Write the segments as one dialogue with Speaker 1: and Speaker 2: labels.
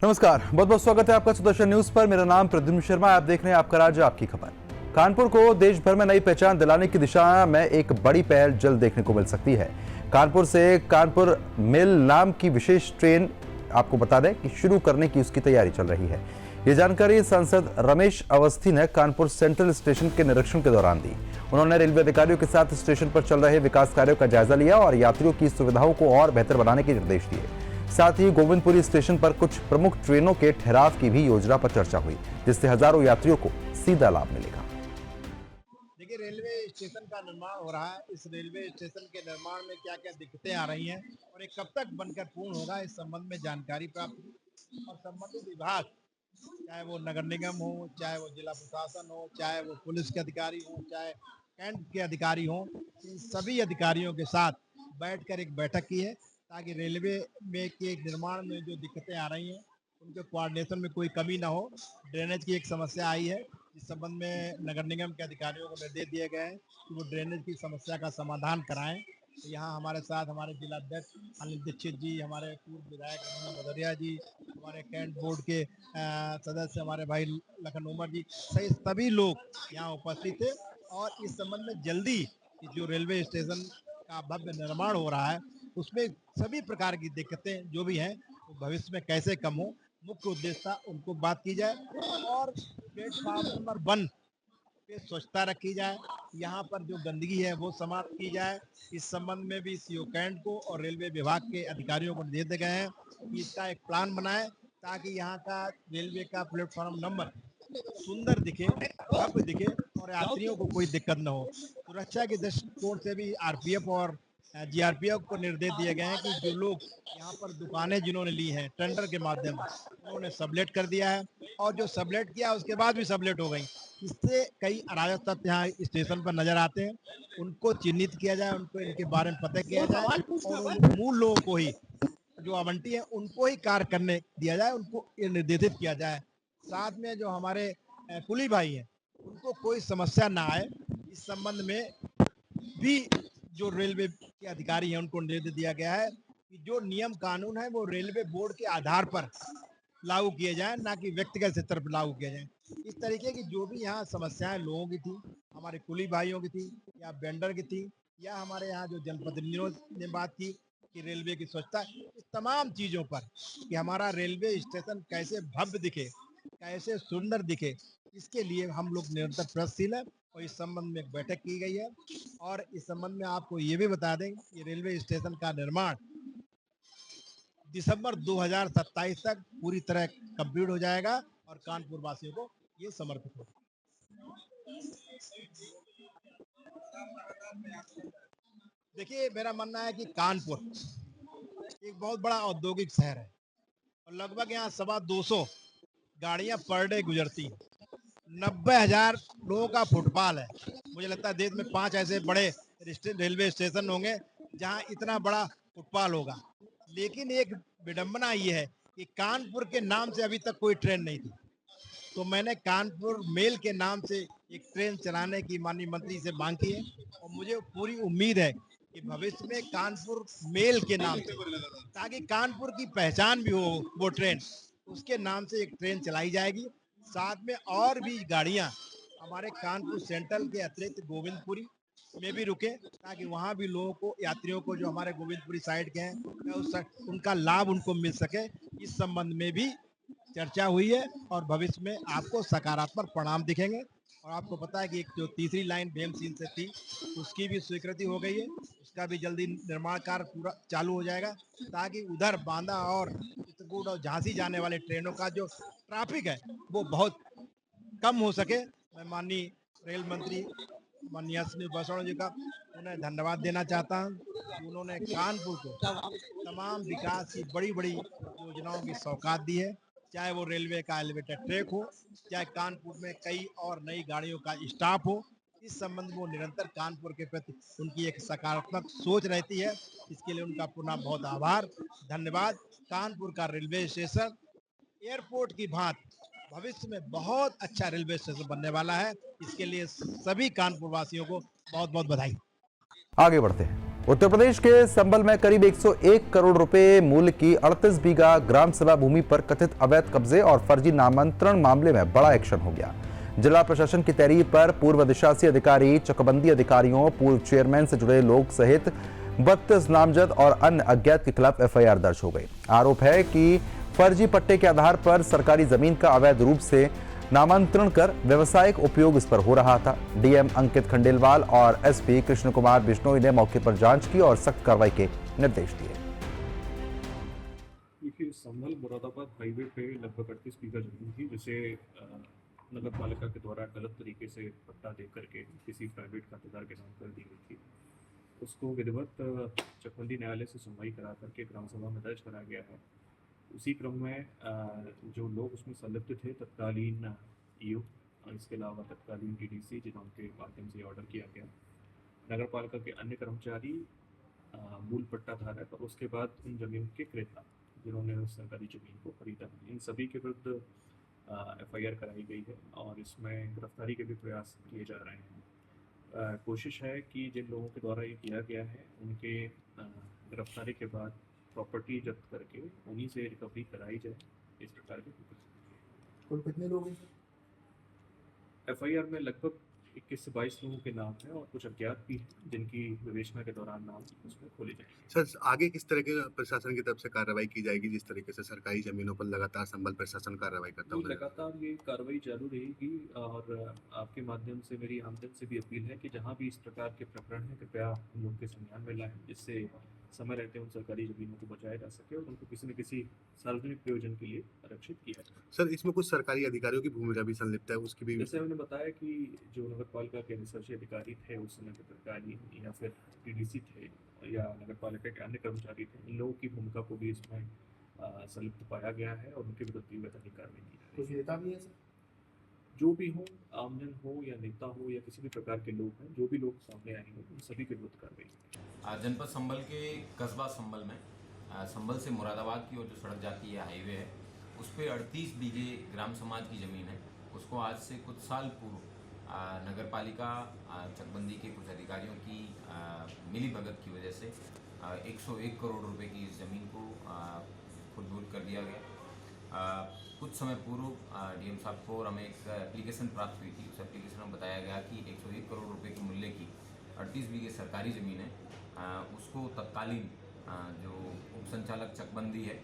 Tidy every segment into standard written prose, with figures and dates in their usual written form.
Speaker 1: नमस्कार, बहुत बहुत स्वागत है आपका सुदर्शन न्यूज पर। मेरा नाम प्रद्युम्न शर्मा, आप देख रहे हैं आपका राज्य आपकी खबर। कानपुर को देश भर में नई पहचान दिलाने की दिशा में एक बड़ी पहल जल्द देखने को मिल सकती है। कानपुर से कानपुर मेल नाम की विशेष ट्रेन आपको बता दें कि शुरू करने की उसकी तैयारी चल रही है। ये जानकारी सांसद रमेश अवस्थी ने कानपुर सेंट्रल स्टेशन के निरीक्षण के दौरान दी। उन्होंने रेलवे अधिकारियों के साथ स्टेशन पर चल रहे विकास कार्यों का जायजा लिया और यात्रियों की सुविधाओं को और बेहतर बनाने के निर्देश दिए। साथ ही गोविंदपुरी स्टेशन पर कुछ प्रमुख ट्रेनों के ठहराव की भी योजना पर चर्चा हुई, जिससे हजारों यात्रियों को सीधा लाभ मिलेगा।
Speaker 2: देखिए, रेलवे स्टेशन का निर्माण हो रहा है। इस रेलवे स्टेशन के निर्माण में क्या क्या दिक्कतें आ रही हैं और ये कब तक बनकर पूर्ण होगा, इस संबंध में जानकारी प्राप्त की और संबंधित विभाग, चाहे वो नगर निगम हो, चाहे वो जिला प्रशासन हो, चाहे वो पुलिस के अधिकारी हो, चाहे कैंट के अधिकारी हो, इन सभी अधिकारियों के साथ बैठकर एक बैठक की है ताकि रेलवे में के निर्माण में जो दिक्कतें आ रही हैं उनके कोऑर्डिनेशन में कोई कमी ना हो। ड्रेनेज की एक समस्या आई है, इस संबंध में नगर निगम के अधिकारियों को निर्देश दिए गए हैं कि वो ड्रेनेज की समस्या का समाधान कराएं। तो यहाँ हमारे साथ हमारे जिलाध्यक्ष अनिल दीक्षित जी, हमारे पूर्व विधायक रमन भदौरिया जी, हमारे कैंट बोर्ड के सदस्य हमारे भाई लखन उमर जी सही सभी लोग यहाँ उपस्थित थे और इस संबंध में जल्दी जो रेलवे स्टेशन का भव्य निर्माण हो रहा है उसमें सभी प्रकार की दिक्कतें जो भी हैं वो भविष्य में कैसे कम हो, मुख्य उद्देश्य था उनको बात की जाए और प्लेटफॉर्म नंबर 1 पे स्वच्छता रखी जाए, यहाँ पर जो गंदगी है वो समाप्त की जाए। इस संबंध में भी सीओ कैंट को और रेलवे विभाग के अधिकारियों को निर्देश दिए गए हैं कि इसका एक प्लान बनाए ताकि यहाँ का रेलवे का प्लेटफॉर्म नंबर सुंदर दिखे, भव्य दिखे और यात्रियों को कोई दिक्कत न हो। सुरक्षा के दृष्टिकोण से भी आरपीएफ और जीआरपीएफ को निर्देश दिए गए हैं कि जो लोग यहाँ पर दुकानें जिन्होंने ली हैं टेंडर के माध्यम से उन्होंने सबलेट कर दिया है और जो सबलेट किया उसके बाद भी सबलेट हो गई। इससे कई अराजक तत्व यहाँ स्टेशन पर नजर आते हैं, उनको चिन्हित किया जाए, उनको इनके बारे में पता किया जाए और उन मूल लोगों को ही जो आवंटी है उनको ही कार्य करने दिया जाए, उनको ये निर्देशित किया जाए। साथ में जो हमारे कुली भाई हैं उनको कोई समस्या ना आए, इस संबंध में भी जो रेलवे के अधिकारी हैं उनको निर्देश दिया गया है कि जो नियम कानून है वो रेलवे बोर्ड के आधार पर लागू किए जाए, ना कि व्यक्तिगत स्तर पर लागू किए जाए। इस तरीके की जो भी यहाँ समस्याएं लोगों की थी, हमारे कुली भाइयों की थी या वेंडर की थी या हमारे यहाँ जो जनप्रतिनिधियों ने बात की कि रेलवे की स्वच्छता, इस तमाम चीज़ों पर कि हमारा रेलवे स्टेशन कैसे भव्य दिखे, कैसे सुंदर दिखे, इसके लिए हम लोग निरंतर प्रयत्नशील है और इस संबंध में एक बैठक की गई है। और इस संबंध में आपको ये भी बता दें कि रेलवे स्टेशन का निर्माण दिसंबर 2027 तक पूरी तरह कंप्लीट हो जाएगा और कानपुर वासियों को ये समर्पित होगा। देखिए, मेरा मानना है कि कानपुर एक बहुत बड़ा औद्योगिक शहर है और लगभग यहाँ 250 गाड़ियां पर डे गुजरती हैं। 90,000 लोगों का फुटपाल है। मुझे लगता है देश में 5 ऐसे बड़े रेलवे स्टेशन होंगे जहां इतना बड़ा फुटपाल होगा। लेकिन एक विडंबना ये है कि कानपुर के नाम से अभी तक कोई ट्रेन नहीं थी, तो मैंने कानपुर मेल के नाम से एक ट्रेन चलाने की माननीय मंत्री से मांग की है और मुझे पूरी उम्मीद है कि भविष्य में कानपुर मेल के नाम से, ताकि कानपुर की पहचान भी हो, वो ट्रेन उसके नाम से एक ट्रेन चलाई जाएगी। साथ में और भी गाड़ियां हमारे कानपुर सेंट्रल के अतिरिक्त गोविंदपुरी में भी रुके ताकि वहां भी लोगों को, यात्रियों को जो हमारे गोविंदपुरी साइड के हैं उनका लाभ उनको मिल सके। इस संबंध में भी चर्चा हुई है और भविष्य में आपको सकारात्मक परिणाम दिखेंगे। और आपको पता है कि एक जो तीसरी लाइन भीमसीन से थी उसकी भी स्वीकृति हो गई है, उसका भी जल्दी निर्माण कार्य पूरा चालू हो जाएगा ताकि उधर बांदा और चित्रकूट और झांसी जाने वाले ट्रेनों का जो ट्रैफिक है वो बहुत कम हो सके। मैं माननीय रेल मंत्री माननीय श्री बसवण जी का उन्हें धन्यवाद देना चाहता हूँ कि उन्होंने कानपुर को तमाम विकास की बड़ी बड़ी योजनाओं की सौगात दी है, चाहे वो रेलवे का एलिवेटेड ट्रैक हो, चाहे कानपुर में कई और नई गाड़ियों का स्टाफ हो। इस संबंध में वो निरंतर कानपुर के प्रति उनकी एक सकारात्मक सोच रहती है, इसके लिए उनका पुनः बहुत आभार, धन्यवाद। कानपुर का रेलवे स्टेशन एयरपोर्ट की भांति भविष्य में बहुत अच्छा रेलवे स्टेशन बनने वाला है, इसके लिए सभी कानपुर वासियों को बहुत बहुत बधाई।
Speaker 1: आगे बढ़ते हैं। उत्तर प्रदेश के संभल में करीब 101 करोड़ रुपए मूल्य की 38 बीघा ग्राम सभा भूमि पर कथित अवैध कब्जे और फर्जी नामांतरण मामले में बड़ा एक्शन हो गया। जिला प्रशासन की तहरीर पर पूर्व अधिशासी अधिकारी, चकबंदी अधिकारियों, पूर्व चेयरमैन से जुड़े लोग सहित 32 नामजद और अन्य अज्ञात के खिलाफ एफआईआर दर्ज हो गई। आरोप है कि फर्जी पट्टे के आधार पर सरकारी जमीन का अवैध रूप से नामांतरण कर व्यवसायिक उपयोग इस पर हो रहा था। डीएम अंकित खंडेलवाल और एसपी कृष्ण कुमार बिश्नोई ने मौके पर जांच की और सख्त कार्रवाई के निर्देश दिए।
Speaker 3: देखिए, संभल मुरादाबाद हाईवे पे लगभग 38 बीघा जमीन थी, जिसे नगर पालिका के द्वारा गलत तरीके से पट्टा दे करके किसी प्राइवेट खातेदार के नाम कर दी गई थी। उसको विधिवत चकबंदी न्यायालय से सुनवाई करा करके ग्राम सभा में दर्ज करा गया है। उसी क्रम में जो लोग उसमें संलिप्त थे, तत्कालीन ईओ, इसके अलावा तत्कालीन डीडीसी, जिनके माध्यम से ऑर्डर किया गया, नगर पालिका के अन्य कर्मचारी, मूल पट्टा धारक और उसके बाद उन जमीन के क्रेता जिन्होंने उस सरकारी जमीन को खरीदा, इन सभी के विरुद्ध एफआईआर कराई गई है और इसमें गिरफ्तारी के भी प्रयास किए जा रहे हैं। कोशिश है कि जिन लोगों के द्वारा ये किया गया है उनके गिरफ्तारी के बाद प्रॉपर्टी जब्त करके उन्हीं से रिकवरी कराई जाए। इस प्रकार के
Speaker 4: कुल कितने लोग हैं?
Speaker 3: एफआईआर में लगभग 21 से 22 लोगों के नाम हैं और कुछ अज्ञात भी हैं जिनकी विवेचना के दौरान नाम उसमें खोले जाएंगे।
Speaker 4: सर, आगे किस तरह के प्रशासन की तरफ से कार्रवाई की जाएगी, जिस तरीके से सरकारी जमीनों पर लगातार संबल प्रशासन कार्रवाई करता हुआ?
Speaker 3: लगातार ये कार्रवाई चालू रहेगी और आपके माध्यम से मेरी आमजन से भी अपील है कि जहाँ भी इस प्रकार के प्रकरण हैं, कृपया उन लोग के संज्ञान में लाएं, जिससे समय रहते उन सरकारी जमीनों को बचाया जा सके और उनको किसी न किसी सार्वजनिक प्रयोजन के लिए आरक्षित किया जाए।
Speaker 4: सर, इसमें कुछ सरकारी अधिकारियों की भूमिका भी संलिप्त है, उसकी भी?
Speaker 3: जैसे मैंने बताया कि जो नगर पालिका के अधिशासी अधिकारी थे उस समय के सरकारी या फिर डीडीसी थे या नगर पालिका के अन्य कर्मचारी थे, इन लोगों की भूमिका को भी इसमें संलिप्त पाया गया है और उनके विरुद्ध भी वैधानिक कार्रवाई की है।
Speaker 4: कुछ नेता भी है सर?
Speaker 3: जो भी हो, आमजन हो या नेता हो या किसी भी प्रकार के लोग हैं, जो भी लोग सामने आएंगे उन सभी के विरुद्ध कार्रवाई।
Speaker 5: जनपद संभल के कस्बा संभल में संभल से मुरादाबाद की ओर जो सड़क जाती है, हाईवे है, उस पर 38 बीघे ग्राम समाज की ज़मीन है। उसको आज से कुछ साल पूर्व नगर पालिका चकबंदी के कुछ अधिकारियों की मिली भगत की वजह से 101 करोड़ रुपए की इस ज़मीन को खुर्द कर दिया गया। कुछ समय पूर्व डीएम साहब को और हमें एक एप्लीकेशन प्राप्त हुई थी। उस एप्लीकेशन में बताया गया कि 101 करोड़ रुपए के मूल्य की 38 बीघे सरकारी ज़मीन है, उसको तत्कालीन जो उप संचालक चकबंदी है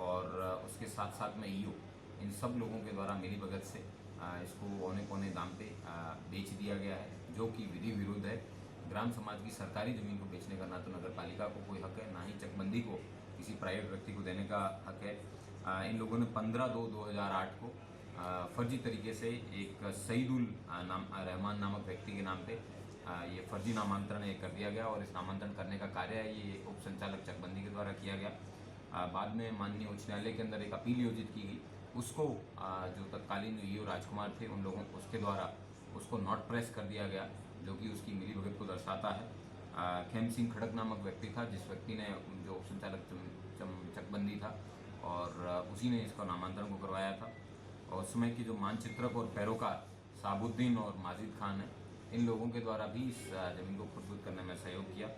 Speaker 5: और उसके साथ साथ में ईओ, इन सब लोगों के द्वारा मिली भगत से इसको औने पौने दाम पे बेच दिया गया है, जो कि विधि विरुद्ध है। ग्राम समाज की सरकारी ज़मीन को बेचने का ना तो नगर पालिका को कोई हक है, ना ही चकबंदी को किसी प्राइवेट व्यक्ति को देने का हक है। इन लोगों ने 15/2/2008 को फर्जी तरीके से एक सईदुल रहमान नामक व्यक्ति के नाम पे ये फर्जी नामांतरण कर दिया गया और इस नामांतरण करने का कार्य है ये उप संचालक चकबंदी के द्वारा किया गया। बाद में माननीय उच्च न्यायालय के अंदर एक अपील योजित की गई। उसको जो तत्कालीन ईओ राजकुमार थे, उन लोगों उसके द्वारा उसको नॉट प्रेस कर दिया गया, जो कि उसकी मिली भगत को दर्शाता है। खेम सिंह खड़क नामक व्यक्ति था, जिस व्यक्ति ने जो उप संचालक चकबंदी था और उसी ने इसका नामांतरण को करवाया था। और उस समय की जो मानचित्रक और पैरोकार साबुद्दीन और माजिद खान है, इन लोगों के द्वारा भी इस ज़मीन को खुर्द करने में सहयोग किया।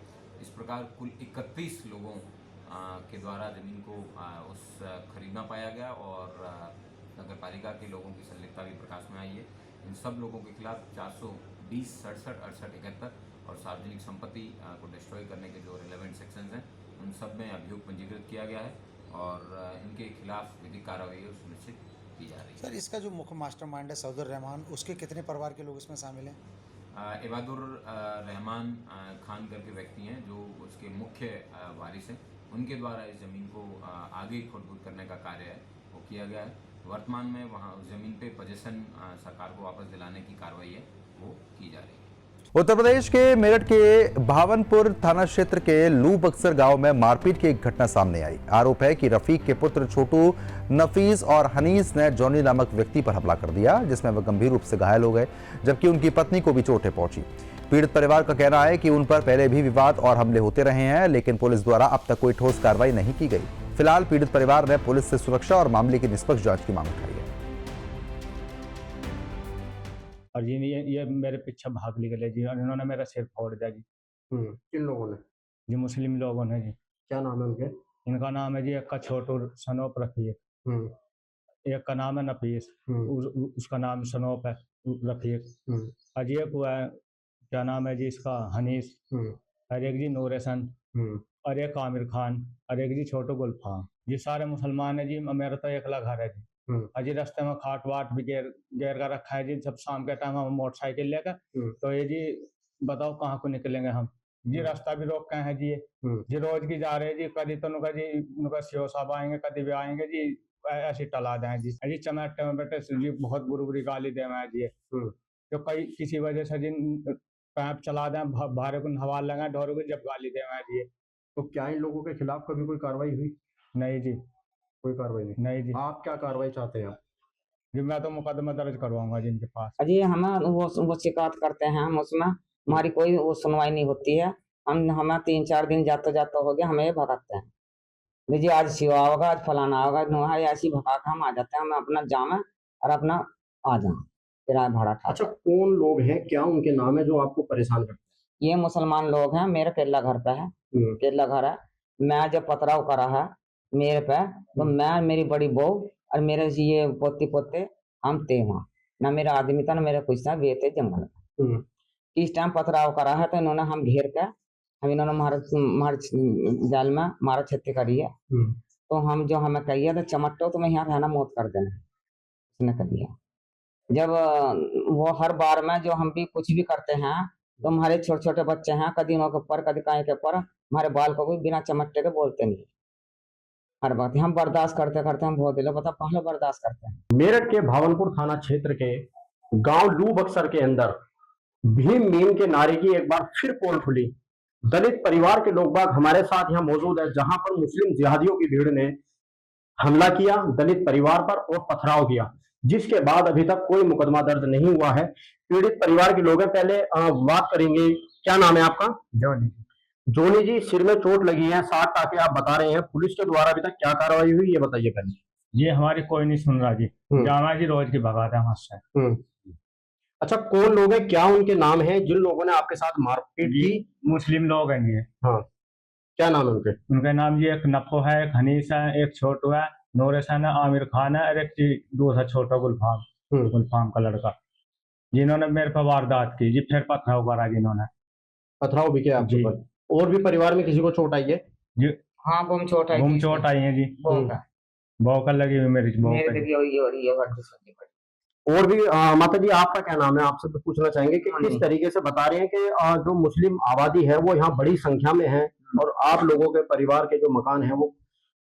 Speaker 5: इस प्रकार कुल 31 लोगों के द्वारा ज़मीन को उस खरीदना पाया गया और नगर पालिका के लोगों की संलिप्तता भी प्रकाश में आई है। इन सब लोगों के खिलाफ 420, 67, 68, 71 और सार्वजनिक संपत्ति को डिस्ट्रॉय करने के जो रिलेवेंट सेक्शंस हैं, उन सब में अभियोग पंजीकृत किया गया है और इनके खिलाफ विधिक कार्रवाई सुनिश्चित की जा रही है।
Speaker 6: सर, इसका जो मुख्य मास्टरमाइंड है सऊदुर रहमान, उसके कितने परिवार के लोग इसमें शामिल हैं?
Speaker 5: इबादुर रहमान खान करके व्यक्ति हैं जो उसके मुख्य वारिस हैं। उनके द्वारा इस ज़मीन को आगे खुर्द करने का कार्य है वो किया गया है। वर्तमान में वहाँ उस ज़मीन पे पोजीशन सरकार को वापस दिलाने की कार्रवाई है वो की जा रही है।
Speaker 1: उत्तर प्रदेश के मेरठ के भावनपुर थाना क्षेत्र के लू बक्सर गांव में मारपीट की एक घटना सामने आई। आरोप है कि रफीक के पुत्र छोटू, नफीस और हनीस ने जॉनी नामक व्यक्ति पर हमला कर दिया, जिसमें वह गंभीर रूप से घायल हो गए, जबकि उनकी पत्नी को भी चोटें पहुंची। पीड़ित परिवार का कहना है कि उन पर पहले भी विवाद और हमले होते रहे हैं, लेकिन पुलिस द्वारा अब तक कोई ठोस कार्रवाई नहीं की गई। फिलहाल पीड़ित परिवार ने पुलिस से सुरक्षा और मामले की निष्पक्ष जांच की मांग उठाई है।
Speaker 7: और ये मेरे पीछे भाग निकले जी और इन्होंने मेरा सिर फोड़ दिया जी।
Speaker 4: किन लोगों ने?
Speaker 7: जी मुस्लिम लोगों ने जी।
Speaker 4: क्या नाम है उनके?
Speaker 7: इनका नाम है जी, एक का छोटू सनोप रफीक,
Speaker 4: हम्म
Speaker 7: एक का नाम है नफीस, उसका नाम सनोप है रफीक।
Speaker 4: हम्म
Speaker 7: और एक हुआ है, क्या नाम है जी इसका, हनीस।
Speaker 4: हम्म
Speaker 7: और एक जी नूरसन,
Speaker 4: हम्म
Speaker 7: और एक आमिर खान, और एक जी छोटू गुलफाम। ये सारे मुसलमान है जी। मेरा तो एकला घर है जी।
Speaker 4: हम्म
Speaker 7: और जी रास्ते में खाट वाट भी घेर घेर कर रखा है जी। जब शाम के टाइम हम मोटरसाइकिल लेकर,
Speaker 4: हम्म
Speaker 7: तो ये जी बताओ कहाँ को निकलेंगे हम जी।
Speaker 4: हम्म
Speaker 7: रास्ता भी रोक गए हैं जी। ये
Speaker 4: हम्म
Speaker 7: जी रोज की जा रहे हैं जी। कभी तो नुका जी नुका सीओ साहब आएंगे, कभी भी आएंगे जी, ऐसे टला दें जी। अजी चमेटे में बेटे जी बहुत बुरी बुरी गाली दे हैं जी।
Speaker 4: हम्म
Speaker 7: जो कई किसी वजह से जी पैप चला दें, भारे को हवा लगाए ढोर को, जब गाली दे हैं जी।
Speaker 4: तो क्या इन लोगों के खिलाफ कभी कोई कार्रवाई हुई?
Speaker 7: नहीं जी,
Speaker 4: कोई कार्रवाई नहीं।
Speaker 7: नहीं जी।
Speaker 4: आप क्या कार्रवाई चाहते हैं आप?
Speaker 7: जी मैं तो मुकदमा दर्ज करवाऊंगा जी इनके पास।
Speaker 8: अजी हमें वो शिकायत करते हैं, हम उसमें हमारी कोई वो सुनवाई नहीं होती है। हमें 3-4 दिन जाते जाते हो गया, हमें ये भगाते हैं। लीजिए आज शिवा होगा, आज फलाना होगा, नुहा ऐसी भगा के हम आ जाते हैं। हम अपना जामे और अपना आ जाए किराया भाड़ा ठा
Speaker 4: अच्छा, कौन लोग हैं, क्या उनके नाम है जो आपको परेशान करते
Speaker 8: ये मुसलमान लोग हैं। मेरा केरला घर पे है,
Speaker 4: हैं?
Speaker 8: केरला घर है। मैं जब पथराव करा है मेरे पे, तो मैं, मेरी बड़ी बहू और मेरे से ये पोती पोते, हम थे वहाँ। ना मेरा आदमी था ना मेरा कुछ था, वे थे जंगल में।
Speaker 4: हम्म
Speaker 8: किस टाइम पथराव करा है तो इन्होंने हम घेर के, हम इन्होंने हमारे जाल में हमारा क्षति करी है।
Speaker 4: हम्म
Speaker 8: तो हम जो हमें कहिए तो चमटो तुम्हें यहाँ रहना मौत कर देना, उसने कर दिया। जब वो हर बार में जो हम भी कुछ भी करते हैं, तो हमारे छोटे छोटे बच्चे हैं, कभी उनके ऊपर कभी काय के ऊपर, हमारे बाल को भी बिना चमट्टे के बोलते नहीं। हर बात हम बर्दाश्त करते करते हम बहुत दिनों बता पहले बर्दाश्त करते हैं।
Speaker 4: मेरठ के भावलपुर थाना क्षेत्र के गांव लू बक्सर के अंदर भीम मीम के नारे की एक बार फिर पोल खुली। दलित परिवार के लोग बाग हमारे साथ यहाँ मौजूद है, जहां पर मुस्लिम जिहादियों की भीड़ ने हमला किया दलित परिवार पर और पथराव किया, जिसके बाद अभी तक कोई मुकदमा दर्ज नहीं हुआ है। पीड़ित परिवार के लोग हैं, पहले बात करेंगे। क्या नाम है आपका?
Speaker 7: जोनी।
Speaker 4: जोनी जी, सिर में चोट लगी है, 60 टाके आप बता रहे हैं। पुलिस के द्वारा अभी तक क्या कार्रवाई हुई ये बताइए पहले।
Speaker 7: ये हमारी कोई नहीं सुन रहा जी। जामा जी रोज की भगाते हैं वहां से।
Speaker 4: अच्छा, कौन लोग हैं, क्या उनके नाम हैं जिन लोगों ने आपके साथ मारपीट की?
Speaker 7: मुस्लिम लोग हैं ये।
Speaker 4: हाँ, क्या नाम है उनके?
Speaker 7: उनके नाम ये एक नप्पो है, एक हनीस है, एक छोटू है, नूरसन है, आमिर खान है, और एक दूसरा छोटा गुलफाम, गुलफाम का लड़का, जिन्होंने मेरे पर वारदात की जी। फिर पथराव करा जिन्होंने।
Speaker 4: पथराव भी किया आपके ऊपर? और भी परिवार में किसी को चोट आई है
Speaker 7: जी?
Speaker 8: हाँ गुम चोट आई,
Speaker 7: गुम चोट आई है जी। बौका लगी हुई मेरी
Speaker 4: और भी माता जी, आपका क्या नाम है? आपसे तो पूछना चाहेंगे कि किस तरीके से बता रहे हैं कि जो मुस्लिम आबादी है वो यहाँ बड़ी संख्या में है, और आप लोगों के परिवार के जो मकान है वो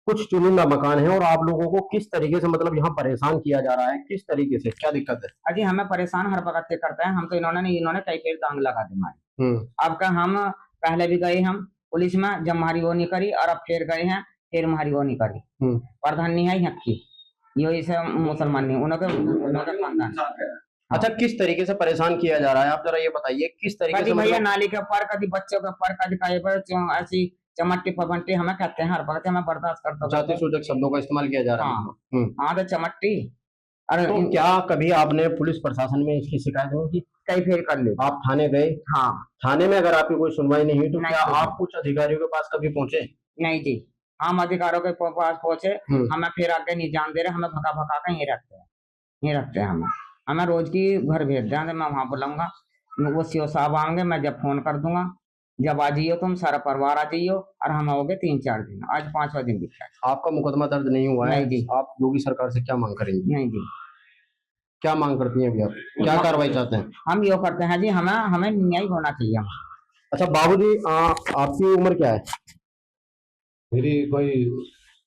Speaker 4: कुछ चुनिंदा मकान है, और आप लोगों को किस तरीके से मतलब यहाँ परेशान किया जा रहा है, किस तरीके से, क्या दिक्कत है?
Speaker 8: अजी हमें परेशान हर वक्त करते हैं हम तो। इन्होंने कई पेड़ टांग लगा दी हमारी। अब का हम पहले भी गए हम पुलिस में, जब हमारी वो नहीं करी, और अब फिर गए हैं, फिर हमारी वो नहीं करी। प्रधान नहीं है यहाँ की, ये इसे मुसलमान नहीं, उनके खानदान।
Speaker 4: अच्छा, किस तरीके से परेशान किया जा रहा है, आप जरा ये बताइए किस तरीके से?
Speaker 8: भैया नाली के ऊपर, कभी बच्चों के ऊपर, कभी कहीं पर ऐसी चमट्टी पबंटी हमें कहते हैं, हर वक्त हमें बर्दाश्त करते।
Speaker 4: जाति सूचक शब्दों का इस्तेमाल किया जा रहा है।
Speaker 8: हाँ तो चमट्टी। अरे
Speaker 4: तो क्या कभी आपने पुलिस प्रशासन में इसकी शिकायत नहीं की?
Speaker 8: कई फेर कर ली।
Speaker 4: आप थाने गए?
Speaker 8: हाँ।
Speaker 4: थाने में अगर आपकी कोई सुनवाई नहीं हुई तो क्या आप कुछ अधिकारियों के पास कभी पहुंचे?
Speaker 8: नहीं जी, हम अधिकारियों के पास पहुंचे, हमें फिर आगे नहीं जान दे रहे, हमें भगा भगा कर यहीं रखते हैं। हमें रोज की घर भेज दें, मैं वहां बुलाऊंगा, वो सीओ साहब आएंगे, मैं जब फोन कर दूंगा, जब आ जाइयो तुम सारा परिवार आ जाइयो, और हम आओगे 3-4 दिन, आज 5वां दिन दिखा है।
Speaker 4: आपका मुकदमा दर्ज नहीं हुआ है?
Speaker 8: नहीं जी।
Speaker 4: आप योगी सरकार से क्या मांग करेंगे?
Speaker 8: नहीं जी।
Speaker 4: क्या मांग करती हैं अभी आप, क्या कार्रवाई चाहते हैं?
Speaker 8: हम ये करते हैं जी, हमें न्याय होना चाहिए।
Speaker 4: अच्छा बाबूजी, आपकी उम्र क्या है?
Speaker 9: मेरी कोई